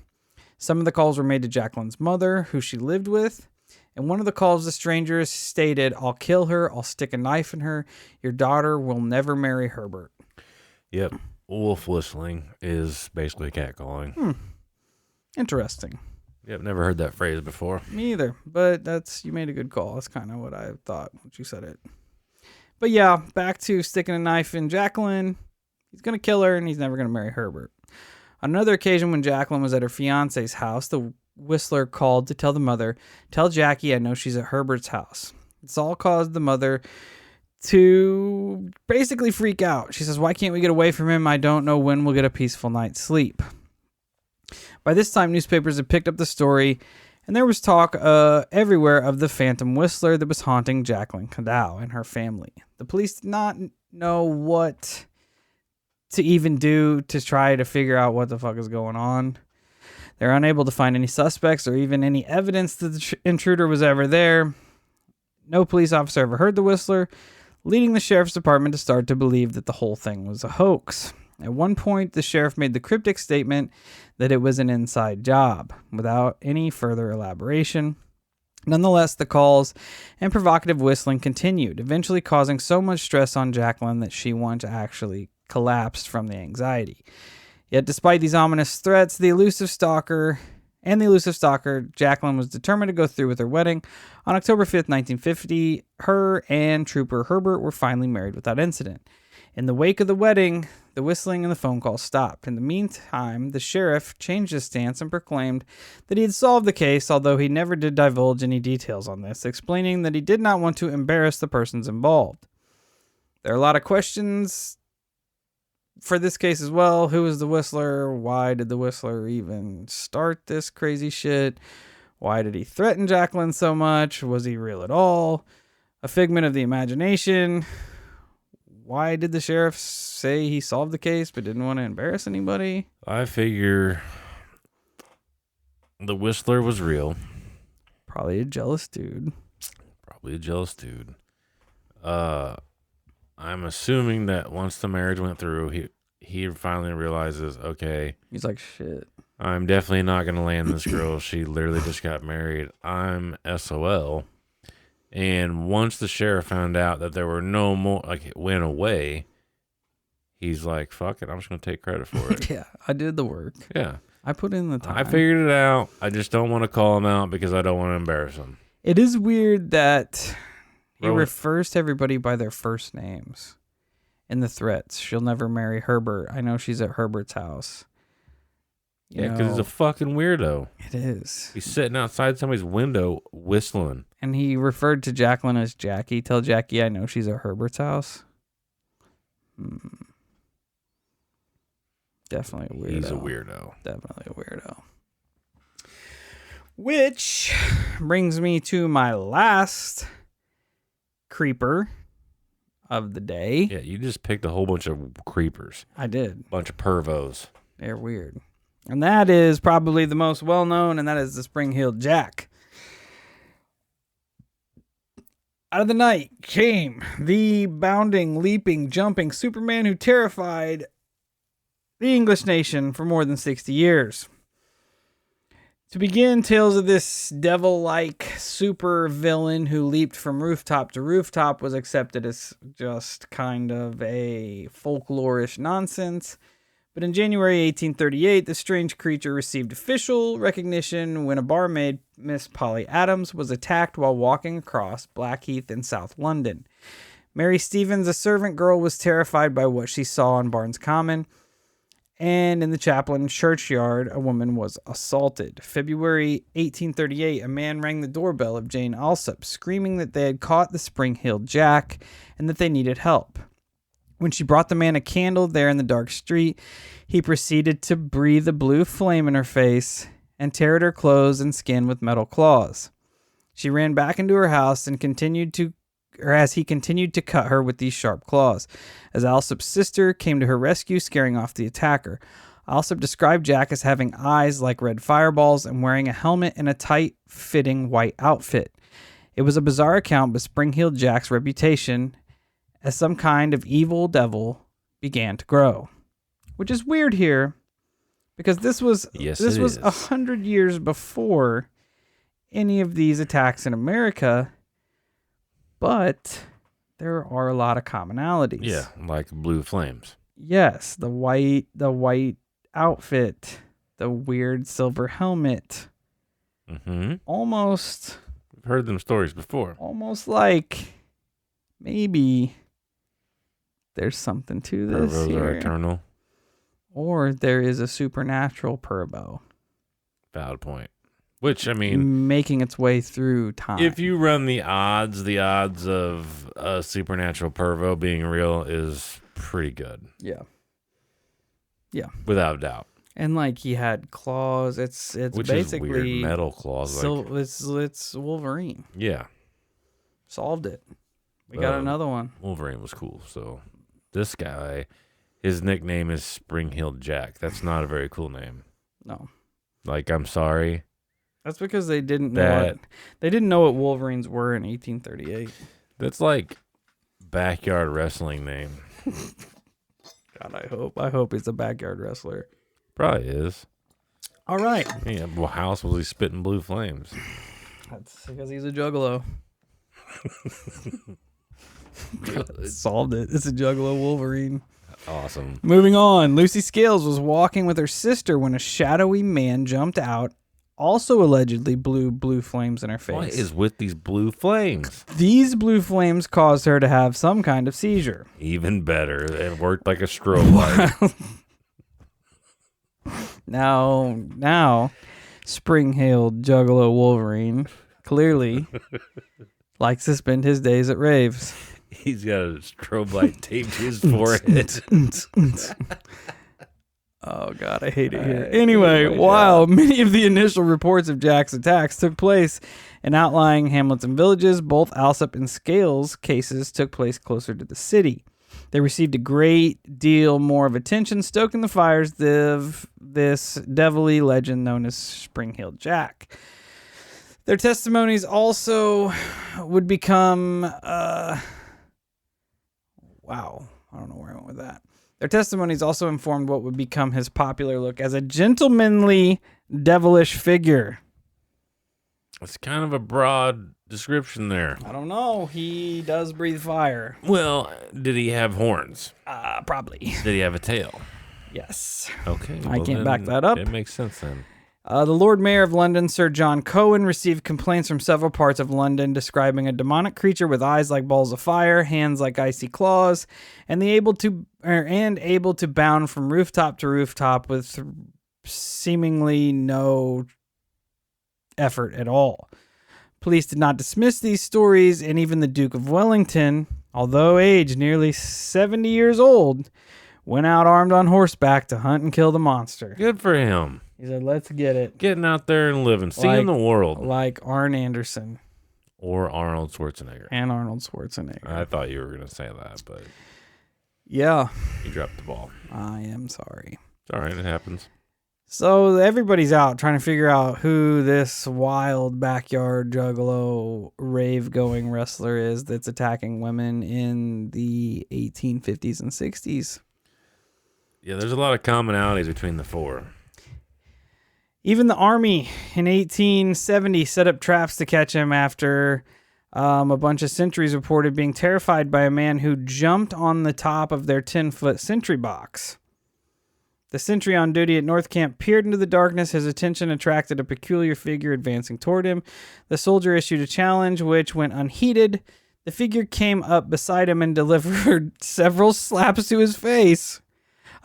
Some of the calls were made to Jacqueline's mother, who she lived with. In one of the calls, the stranger stated, "I'll kill her. I'll stick a knife in her. Your daughter will never marry Herbert." Yep. Wolf whistling is basically catcalling. Interesting. Yep, never heard that phrase before. Me either, but you made a good call. That's kind of what I thought when you said it. But yeah, back to sticking a knife in Jacqueline. He's going to kill her, and he's never going to marry Herbert. On another occasion, when Jacqueline was at her fiance's house, the whistler called to tell the mother, "Tell Jackie I know she's at Herbert's house." This all caused the mother to basically freak out. She says, "Why can't we get away from him? I don't know when we'll get a peaceful night's sleep." By this time, newspapers had picked up the story, and there was talk everywhere of the Phantom Whistler that was haunting Jacqueline Cadow and her family. The police did not know what to even do to try to figure out what the fuck is going on. They're unable to find any suspects or even any evidence that the intruder was ever there. No police officer ever heard the whistler, leading the sheriff's department to start to believe that the whole thing was a hoax. At one point, the sheriff made the cryptic statement that it was an inside job, without any further elaboration. Nonetheless, the calls and provocative whistling continued, eventually causing so much stress on Jacqueline that she actually collapsed from the anxiety. Yet, despite these ominous threats, the elusive stalker, Jacqueline was determined to go through with her wedding. On October 5th, 1950, her and Trooper Herbert were finally married without incident. In the wake of the wedding, the whistling and the phone calls stopped. In the meantime, the sheriff changed his stance and proclaimed that he had solved the case, although he never did divulge any details on this, explaining that he did not want to embarrass the persons involved. There are a lot of questions for this case as well. Who was the whistler? Why did the whistler even start this crazy shit? Why did he threaten Jacqueline so much? Was he real at all? A figment of the imagination? Why did the sheriff say he solved the case but didn't want to embarrass anybody? I figure the whistler was real. Probably a jealous dude. I'm assuming that once the marriage went through, he finally realizes, okay, He's like, shit. I'm definitely not going to land this girl. She literally just got married. I'm SOL. And once the sheriff found out that there were no more, like it went away, he's like, fuck it, I'm just going to take credit for it. Yeah, I did the work. Yeah. I put in the time. I figured it out. I just don't want to call him out because I don't want to embarrass him. It is weird that he Rowan- refers to everybody by their first names in the threats. She'll never marry Herbert. I know she's at Herbert's house. You Yeah, because he's know, a fucking weirdo. it is. He's sitting outside somebody's window whistling. And he referred to Jacqueline as Jackie. Tell Jackie I know she's at Herbert's house. Definitely a weirdo. He's a weirdo. Definitely a weirdo. Which brings me to my last creeper of the day. Yeah, you just picked a whole bunch of creepers, I did. bunch of pervos. They're weird. And that is probably the most well-known, and that is the Spring-Heeled Jack. Out of the night came the bounding, leaping, jumping Superman who terrified the English nation for more than 60 years. To begin, tales of this devil-like super villain who leaped from rooftop to rooftop was accepted as just kind of a folklorish nonsense. But in January 1838, the strange creature received official recognition when a barmaid, Miss Polly Adams, was attacked while walking across Blackheath in South London. Mary Stevens, a servant girl, was terrified by what she saw on Barnes Common. And in the Chaplain churchyard, a woman was assaulted. February 1838, a man rang the doorbell of Jane Alsop, screaming that they had caught the Spring-Heeled Jack and that they needed help. When she brought the man a candle there in the dark street, he proceeded to breathe a blue flame in her face and tear at her clothes and skin with metal claws. She ran back into her house and as he continued to cut her with these sharp claws. As Alsop's sister came to her rescue, scaring off the attacker. Alsop described Jack as having eyes like red fireballs and wearing a helmet and a tight-fitting white outfit. It was a bizarre account, but Spring-Heeled Jack's reputation as some kind of evil devil began to grow. Which is weird here, because this was 100 years before any of these attacks in America, but there are a lot of commonalities. Yeah, like blue flames. Yes, the white outfit, the weird silver helmet. Mm-hmm. Almost We've heard them stories before. almost like maybe there's something to this Pervos are here. eternal. Or there is a supernatural Perbo Valid point. Which, I mean, making its way through time. if you run the odds of a supernatural pervo being real is pretty good. Yeah. Without a doubt. And like he had claws. It's Which basically is weird. Metal claws. it's Wolverine. Yeah. Solved it. We got another one. Wolverine was cool. So this guy, his nickname is Spring-Heeled Jack. That's not a very cool name. No. Like, I'm sorry. That's because they didn't know what Wolverines were in 1838. That's like backyard wrestling name. God, I hope he's a backyard wrestler. Probably is. All right. Yeah, well, how else was he spitting blue flames? That's because he's a juggalo. Solved it. It's a juggalo Wolverine. Awesome. Moving on. Lucy Scales was walking with her sister when a shadowy man jumped out, also allegedly blew blue flames in her face. What is with these blue flames? These blue flames caused her to have some kind of seizure. Even better. It worked like a strobe light. Now, Spring-Heeled Juggalo Wolverine clearly likes to spend his days at raves. He's got a strobe light taped to his forehead. Oh, God, I hate it here. Anyway, while many of the initial reports of Jack's attacks took place in outlying hamlets and villages, both Alsop and Scales cases took place closer to the city. They received a great deal more of attention, stoking the fires of this devilly legend known as Spring-Heeled Jack. Their testimonies also would become... Wow, I don't know where I went with that. Their testimonies also informed what would become his popular look as a gentlemanly, devilish figure. It's kind of a broad description there? I don't know. He does breathe fire. Well, did he have horns? Probably. Did he have a tail? Yes. Okay. I can't then back that up. It makes sense then. The Lord Mayor of London, Sir John Cohen, received complaints from several parts of London describing a demonic creature with eyes like balls of fire, hands like icy claws, and able to bound from rooftop to rooftop with seemingly no effort at all. Police did not dismiss these stories, and even the Duke of Wellington, although aged nearly 70 years old, went out armed on horseback to hunt and kill the monster. Good for him. He said, let's get it. Getting out there and living, seeing the world. Like Arn Anderson Or Arnold Schwarzenegger. and Arnold Schwarzenegger. I thought you were going to say that, but Yeah, you dropped the ball. I am sorry. It's all right. It happens. So everybody's out trying to figure out who this wild backyard juggalo rave-going wrestler is that's attacking women in the 1850s and 60s. Yeah, there's a lot of commonalities between the four. Even the army in 1870 set up traps to catch him after a bunch of sentries reported being terrified by a man who jumped on the top of their 10-foot sentry box. The sentry on duty at North Camp peered into the darkness. His attention attracted a peculiar figure advancing toward him. The soldier issued a challenge, which went unheeded. The figure came up beside him and delivered several slaps to his face.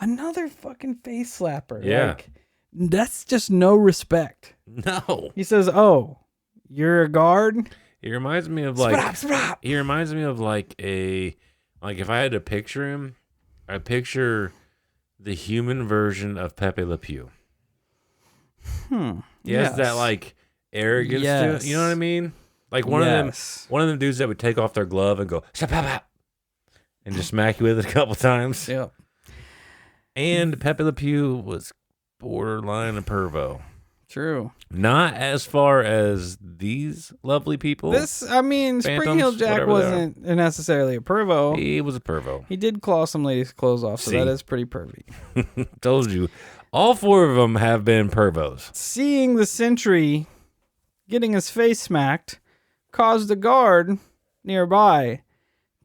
Another fucking face slapper. Yeah. Like, that's just no respect. No. He says, "Oh, you're a guard?" He reminds me of like Sprap. he reminds me of like if I had to picture him, I picture the human version of Pepe Le Pew. He has that like arrogance to it. You know what I mean? Like one of them dudes that would take off their glove and go "Shap-pap-pap," and just smack you with it a couple times. Yep. And Pepe Le Pew was borderline a pervo. True. Not as far as these lovely people. Spring Heel Jack whatever they are. wasn't necessarily a pervo. He was a pervo. He did claw some ladies' clothes off, so See? that is pretty pervy. Told you. All four of them have been pervos. Seeing the sentry getting his face smacked caused a guard nearby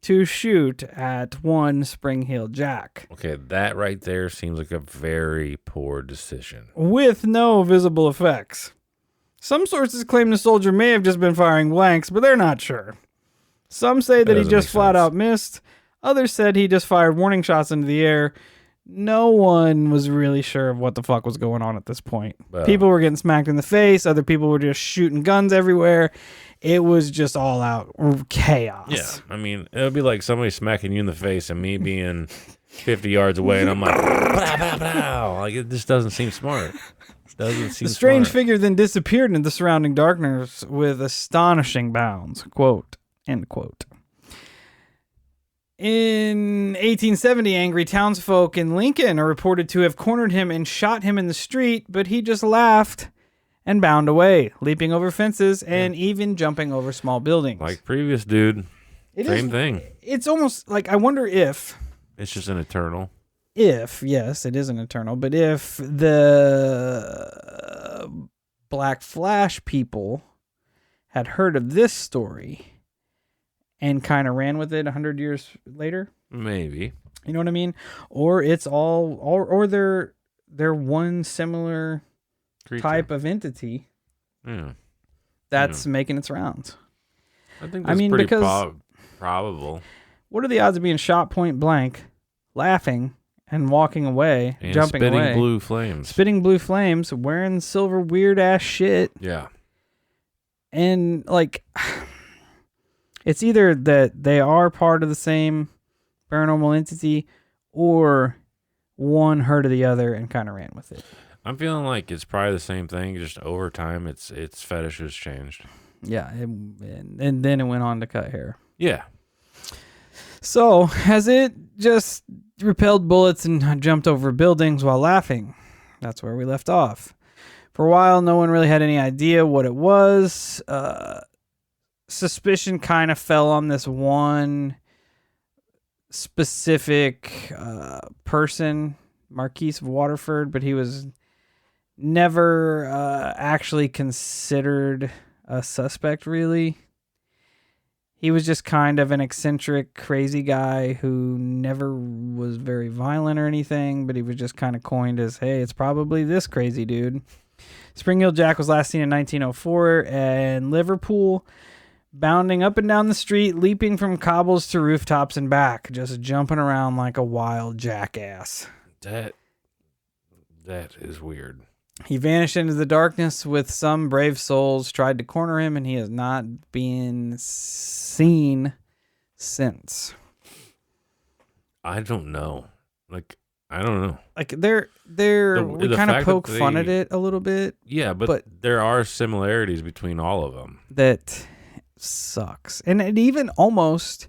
to shoot at one Spring Heel Jack Okay, that right there seems like a very poor decision. with no visible effects. Some sources claim the soldier may have just been firing blanks, but they're not sure. Some say that he doesn't just make flat sense. out missed. Others said he just fired warning shots into the air. No one was really sure of what the fuck was going on at this point. Well. People were getting smacked in the face. Other people were just shooting guns everywhere. It was just all out chaos. Yeah, I mean, it would be like somebody smacking you in the face and me being 50 yards away, and I'm like, "Blah, blah, blah." Like it just doesn't seem smart. Doesn't seem The strange smart. figure then disappeared into the surrounding darkness with astonishing bounds. Quote, end quote. In 1870, angry townsfolk in Lincoln are reported to have cornered him and shot him in the street, but he just laughed and bound away, leaping over fences and even jumping over small buildings. Like previous dude, It same is- thing. It's almost like, I wonder if, It's just an eternal. yes, it is an eternal, but if the Black Flash people had heard of this story and kind of ran with it 100 years later, Maybe. you know what I mean? Or it's all, or they're one similar Creature. type of entity Yeah. that's making its rounds. I think I that's mean, pretty because- probable. What are the odds of being shot point blank, laughing and walking away, And jumping spitting away, blue flames. spitting blue flames, wearing silver weird ass shit, Yeah. and like, it's either that they are part of the same paranormal entity, or one heard of the other and kind of ran with it. I'm feeling like it's probably the same thing. Just over time, its fetish has changed. Yeah, and then it went on to cut hair. Yeah. So, as it just repelled bullets and jumped over buildings while laughing, that's where we left off. For a while, no one really had any idea what it was. Suspicion kind of fell on this one specific person, Marquis of Waterford, but he was never actually considered a suspect, really. he was just kind of an eccentric, crazy guy who never was very violent or anything, but he was just kind of coined as, hey, it's probably this crazy dude. Spring Heel Jack was last seen in 1904 in Liverpool, bounding up and down the street, leaping from cobbles to rooftops and back, just jumping around like a wild jackass. That is weird. He vanished into the darkness with some brave souls tried to corner him, and he has not been seen since. I don't know. Like, I don't know. Like we kind of poke fun at it a little bit. Yeah, but there are similarities between all of them. That sucks. And it even almost,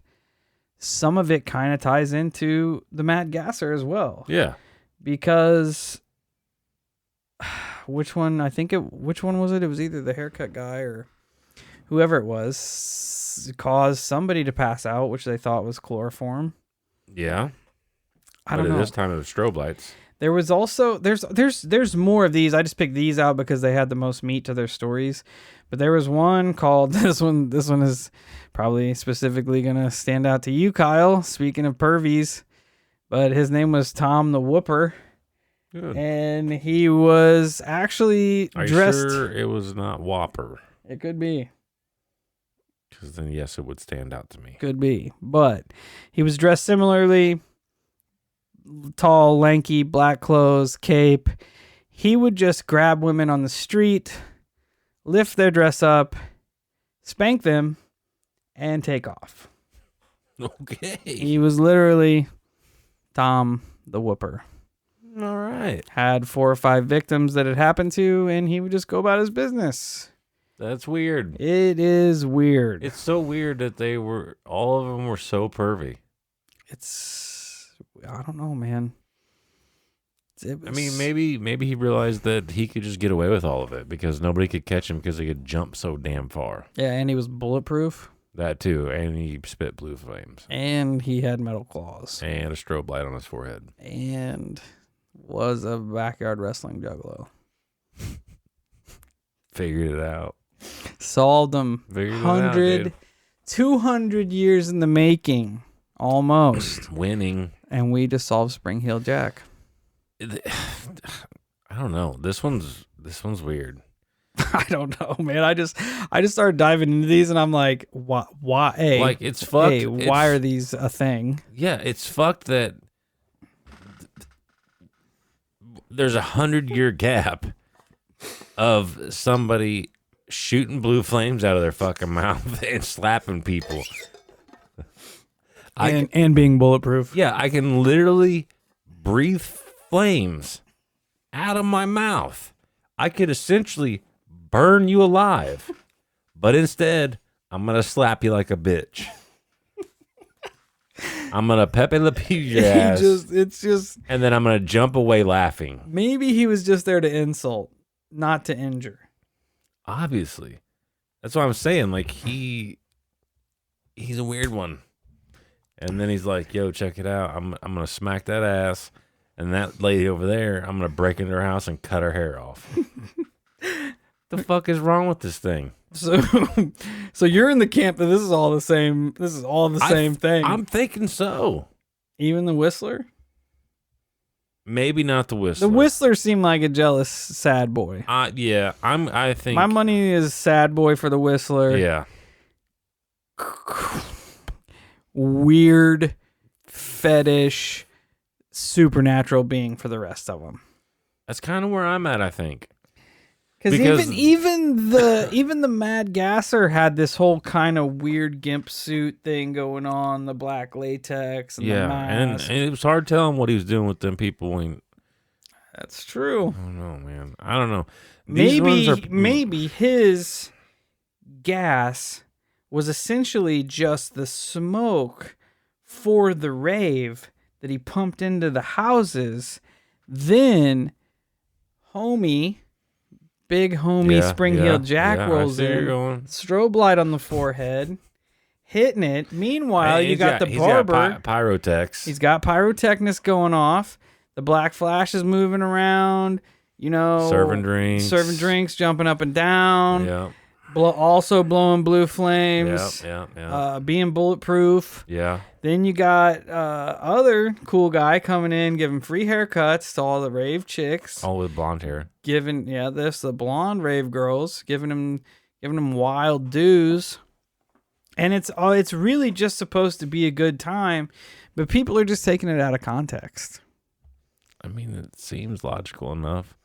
some of it kind of ties into the Mad Gasser as well. Yeah. Because which one was it? It was either the haircut guy or whoever it was caused somebody to pass out, which they thought was chloroform. Yeah. I don't know. But at this time it was strobe lights. There was also there's more of these. I just picked these out because they had the most meat to their stories. But there was one called this one is probably specifically gonna stand out to you, Kyle. Speaking of pervies, but his name was Tom the Whooper. Good. And he was actually dressed. You sure it was not Whopper? It could be. Because then yes, it would stand out to me. Could be. But he was dressed similarly. Tall, lanky, black clothes, cape. He would just grab women on the street, lift their dress up, spank them, and take off. Okay. He was literally Tom the Whooper. All right. Had 4 or 5 victims that it happened to, and he would just go about his business. That's weird. It is weird. It's so weird that all of them were so pervy. I don't know, man. I mean, maybe he realized that he could just get away with all of it because nobody could catch him because he could jump so damn far. Yeah, and he was bulletproof. That too, and he spit blue flames. And he had metal claws. And a strobe light on his forehead. And was a backyard wrestling juggalo. Figured it out. Solved them. Figured 100, 200 years in the making. Almost. Winning. And we just solved Spring Heel Jack. I don't know. This one's weird. I don't know, man. I just started diving into these, and I'm like, why? Like, it's fucked. Hey, why are these a thing? Yeah, it's fucked that there's 100-year gap of somebody shooting blue flames out of their fucking mouth and slapping people. And being bulletproof. Yeah, I can literally breathe flames out of my mouth. I could essentially burn you alive, but instead, I'm going to slap you like a bitch. I'm going to Pepe Le Pew your ass. And then I'm going to jump away laughing. Maybe he was just there to insult, not to injure. Obviously. That's what I'm saying. Like, he's a weird one. And then he's like, yo, check it out. I'm going to smack that ass. And that lady over there, I'm going to break into her house and cut her hair off. The fuck is wrong with this thing? So you're in the camp that this is all the same. This is all the same thing. I'm thinking so. Even the Whistler? Maybe not the Whistler. The Whistler seemed like a jealous, sad boy. Yeah, I think my money is sad boy for the Whistler. Yeah. Weird, fetish, supernatural being for the rest of them. That's kind of where I'm at, I think. Because even the Mad Gasser had this whole kind of weird gimp suit thing going on, the black latex and the mask. And it was hard telling what he was doing with them people. That's true. I don't know, man. I don't know. Maybe his gas was essentially just the smoke for the rave that he pumped into the houses. Then big homie Spring Heel Jack rolls in, strobe light on the forehead, hitting it. Meanwhile, you got the barber. He's got pyrotechs. He's got pyrotechness going off. The Black Flash is moving around, serving drinks, jumping up and down. Yeah. Also blowing blue flames. Yeah. Being bulletproof. Yeah. Then you got other cool guy coming in, giving free haircuts to all the rave chicks. All with blonde hair. Giving the blonde rave girls, giving them wild dues. And it's really just supposed to be a good time, but people are just taking it out of context. I mean, it seems logical enough.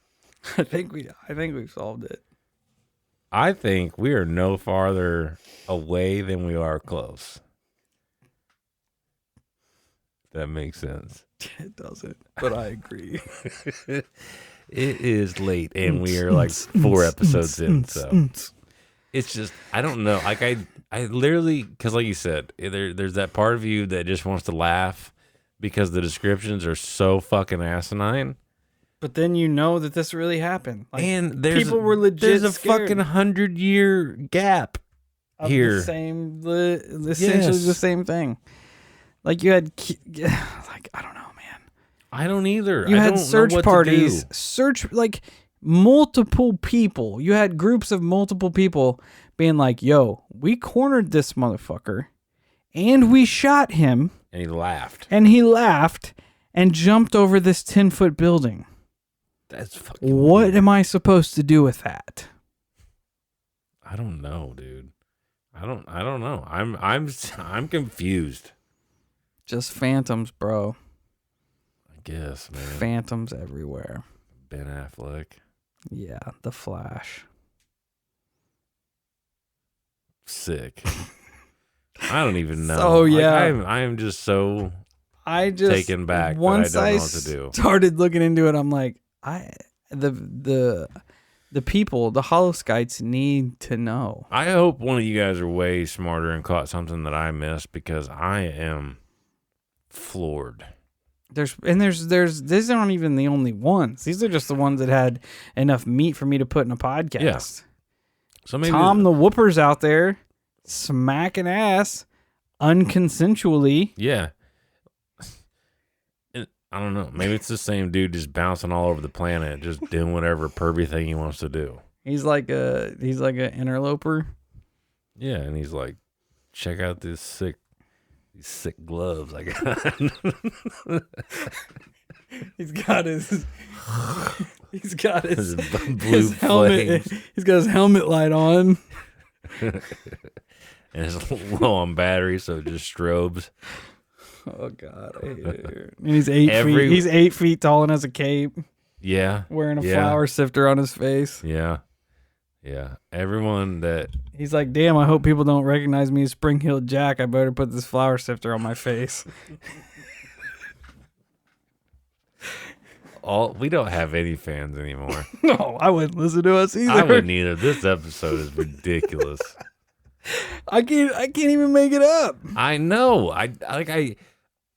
I think we've solved it. I think we are no farther away than we are close. That makes sense. It doesn't, but I agree. It is late, and we are like 4 episodes in, so it's just I don't know. Like I literally, because like you said, there's that part of you that just wants to laugh because the descriptions are so fucking asinine. But then you know that this really happened. Like, And people were legit there's a scared fucking 100-year gap of here. Essentially the same thing. Like you had, like I don't know, man. I don't either. You I had don't search know what parties, to do. like multiple people. You had groups of multiple people being like, "Yo, we cornered this motherfucker, and we shot him." And he laughed. And jumped over this 10-foot building. That's fucking What weird. am I supposed to do with that? I don't know, dude. I don't know. I'm confused. Just phantoms, bro. I guess, man. Phantoms everywhere. Ben Affleck. Yeah, the Flash. Sick. I don't even know. So, yeah. I am just so I just taken back that once I don't know what to do. started looking into it, I'm like, the people, the Holoskytes need to know. I hope one of you guys are way smarter and caught something that I missed because I am floored. These aren't even the only ones. These are just the ones that had enough meat for me to put in a podcast. Yeah. So maybe Tom the Whooper's out there smacking ass unconsensually. Yeah. I don't know. Maybe it's the same dude just bouncing all over the planet, just doing whatever pervy thing he wants to do. He's like an interloper. Yeah, and he's like, check out these sick gloves I got. He's got his blue helmet. flames. He's got his helmet light on. And it's low on battery, so it just strobes. Oh God, I hate it here. And he's 8 feet. He's 8 feet tall and has a cape. Yeah. Wearing a flour sifter on his face. Yeah. Everyone that He's like, damn, I hope people don't recognize me as Spring-Heeled Jack. I better put this flour sifter on my face. we don't have any fans anymore. No, I wouldn't listen to us either. I wouldn't either. This episode is ridiculous. I can't even make it up. I know.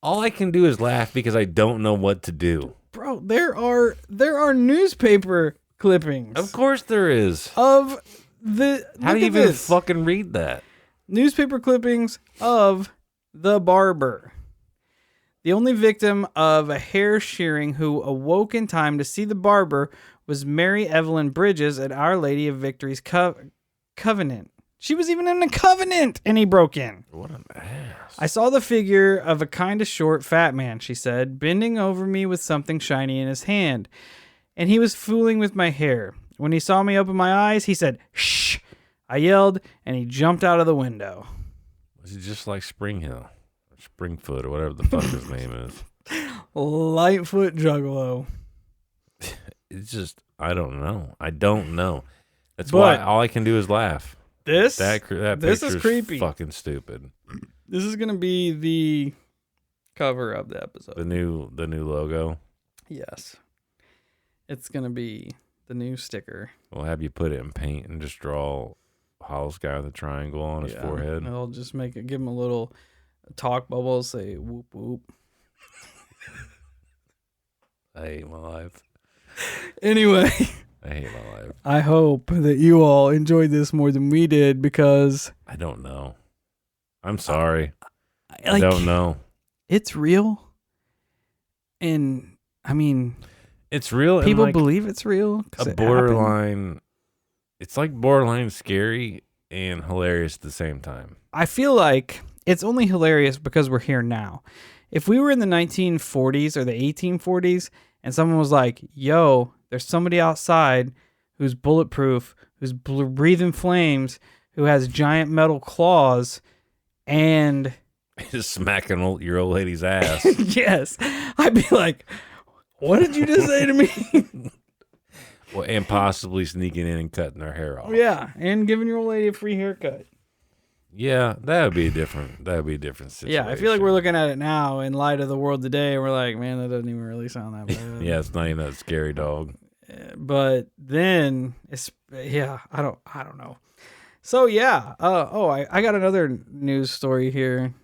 All I can do is laugh because I don't know what to do. Bro, there are newspaper clippings. Of course there is. Of the How do you even fucking read that? Newspaper clippings of the barber. The only victim of a hair shearing who awoke in time to see the barber was Mary Evelyn Bridges at Our Lady of Victory's Covenant. She was even in a covenant, and he broke in. What an ass. I saw the figure of a kind of short, fat man, she said, bending over me with something shiny in his hand. And he was fooling with my hair. When he saw me open my eyes, he said, "Shh!" I yelled, and he jumped out of the window. Was he just like Springhill? Or Springfoot, or whatever the fuck his name is? Lightfoot Juggalo. It's just, I don't know. That's why all I can do is laugh. This this is creepy. Fucking stupid. This is gonna be the cover of the episode. The new logo. Yes, it's gonna be the new sticker. We'll have you put it in paint and just draw Hollis guy with a triangle on his forehead. And I'll just give him a little talk bubble, say whoop whoop. I hate my life. Anyway. I hate my life. I hope that you all enjoyed this more than we did because I don't know. I'm sorry. I don't know. It's real. And I mean, it's real. People and believe it's real. A borderline It's like borderline scary and hilarious at the same time. I feel like it's only hilarious because we're here now. If we were in the 1940s or the 1840s and someone was like, yo, there's somebody outside who's bulletproof, who's breathing flames, who has giant metal claws, and Just smacking your old lady's ass. yes, I'd be like, what did you just say to me? Well, and possibly sneaking in and cutting their hair off. Yeah, and giving your old lady a free haircut. Yeah, that would be a different situation. Yeah, I feel like we're looking at it now in light of the world today, and we're like, man, that doesn't even really sound that bad. Yeah, it's not even that scary, dog. But then I don't know. So yeah, I got another news story here.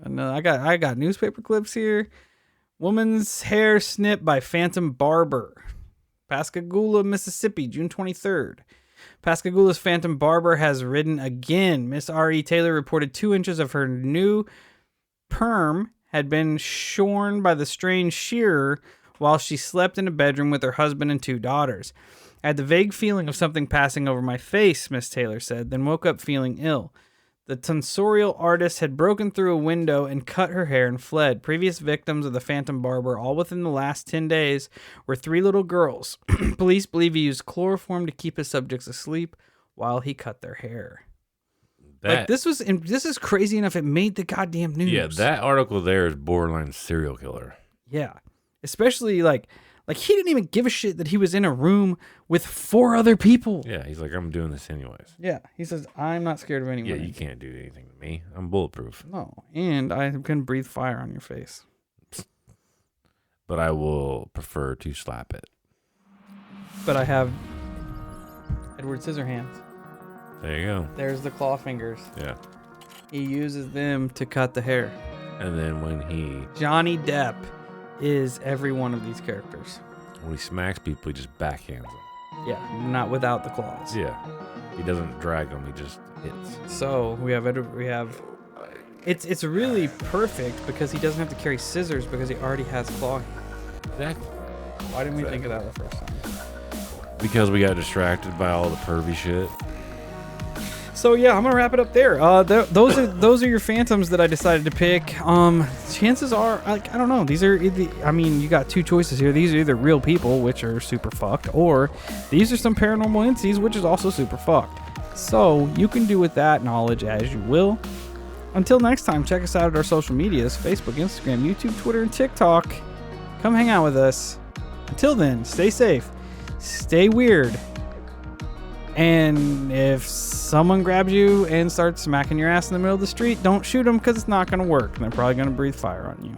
I got newspaper clips here. Woman's hair snipped by phantom barber. Pascagoula, Mississippi, June 23rd. Pascagoula's phantom barber has ridden again. Miss R.E. Taylor reported 2 inches of her new perm had been shorn by the strange shearer while she slept in a bedroom with her husband and 2 daughters. I had the vague feeling of something passing over my face, Miss Taylor said, then woke up feeling ill. The tonsorial artist had broken through a window and cut her hair and fled. Previous victims of the phantom barber, all within the last 10 days, were 3 little girls. Police believe he used chloroform to keep his subjects asleep while he cut their hair. This is crazy enough. It made the goddamn news. Yeah, that article there is borderline serial killer. Yeah, especially like he didn't even give a shit that he was in a room with 4 other people. Yeah, he's like, I'm doing this anyways. Yeah, he says, I'm not scared of anyone. Yeah, you can't do anything to me. I'm bulletproof. No, and I can breathe fire on your face. But I will prefer to slap it. But I have Edward Scissorhands. There you go. There's the claw fingers. Yeah. He uses them to cut the hair. And then when Johnny Depp is every one of these characters. he smacks people, he just backhands them. Yeah, not without the claws. Yeah. He doesn't drag them, he just hits. So we have it's really perfect because he doesn't have to carry scissors because he already has claw. Exactly. Why didn't we think of that the first time? Because we got distracted by all the pervy shit. So yeah, I'm gonna wrap it up there. Those are your phantoms that I decided to pick. Chances are, I don't know. These are, you got 2 choices here. These are either real people, which are super fucked, or these are some paranormal entities, which is also super fucked. So you can do with that knowledge as you will. Until next time, check us out at our social medias: Facebook, Instagram, YouTube, Twitter, and TikTok. Come hang out with us. Until then, stay safe, stay weird. And if someone grabs you and starts smacking your ass in the middle of the street, don't shoot them because it's not going to work. And they're probably going to breathe fire on you.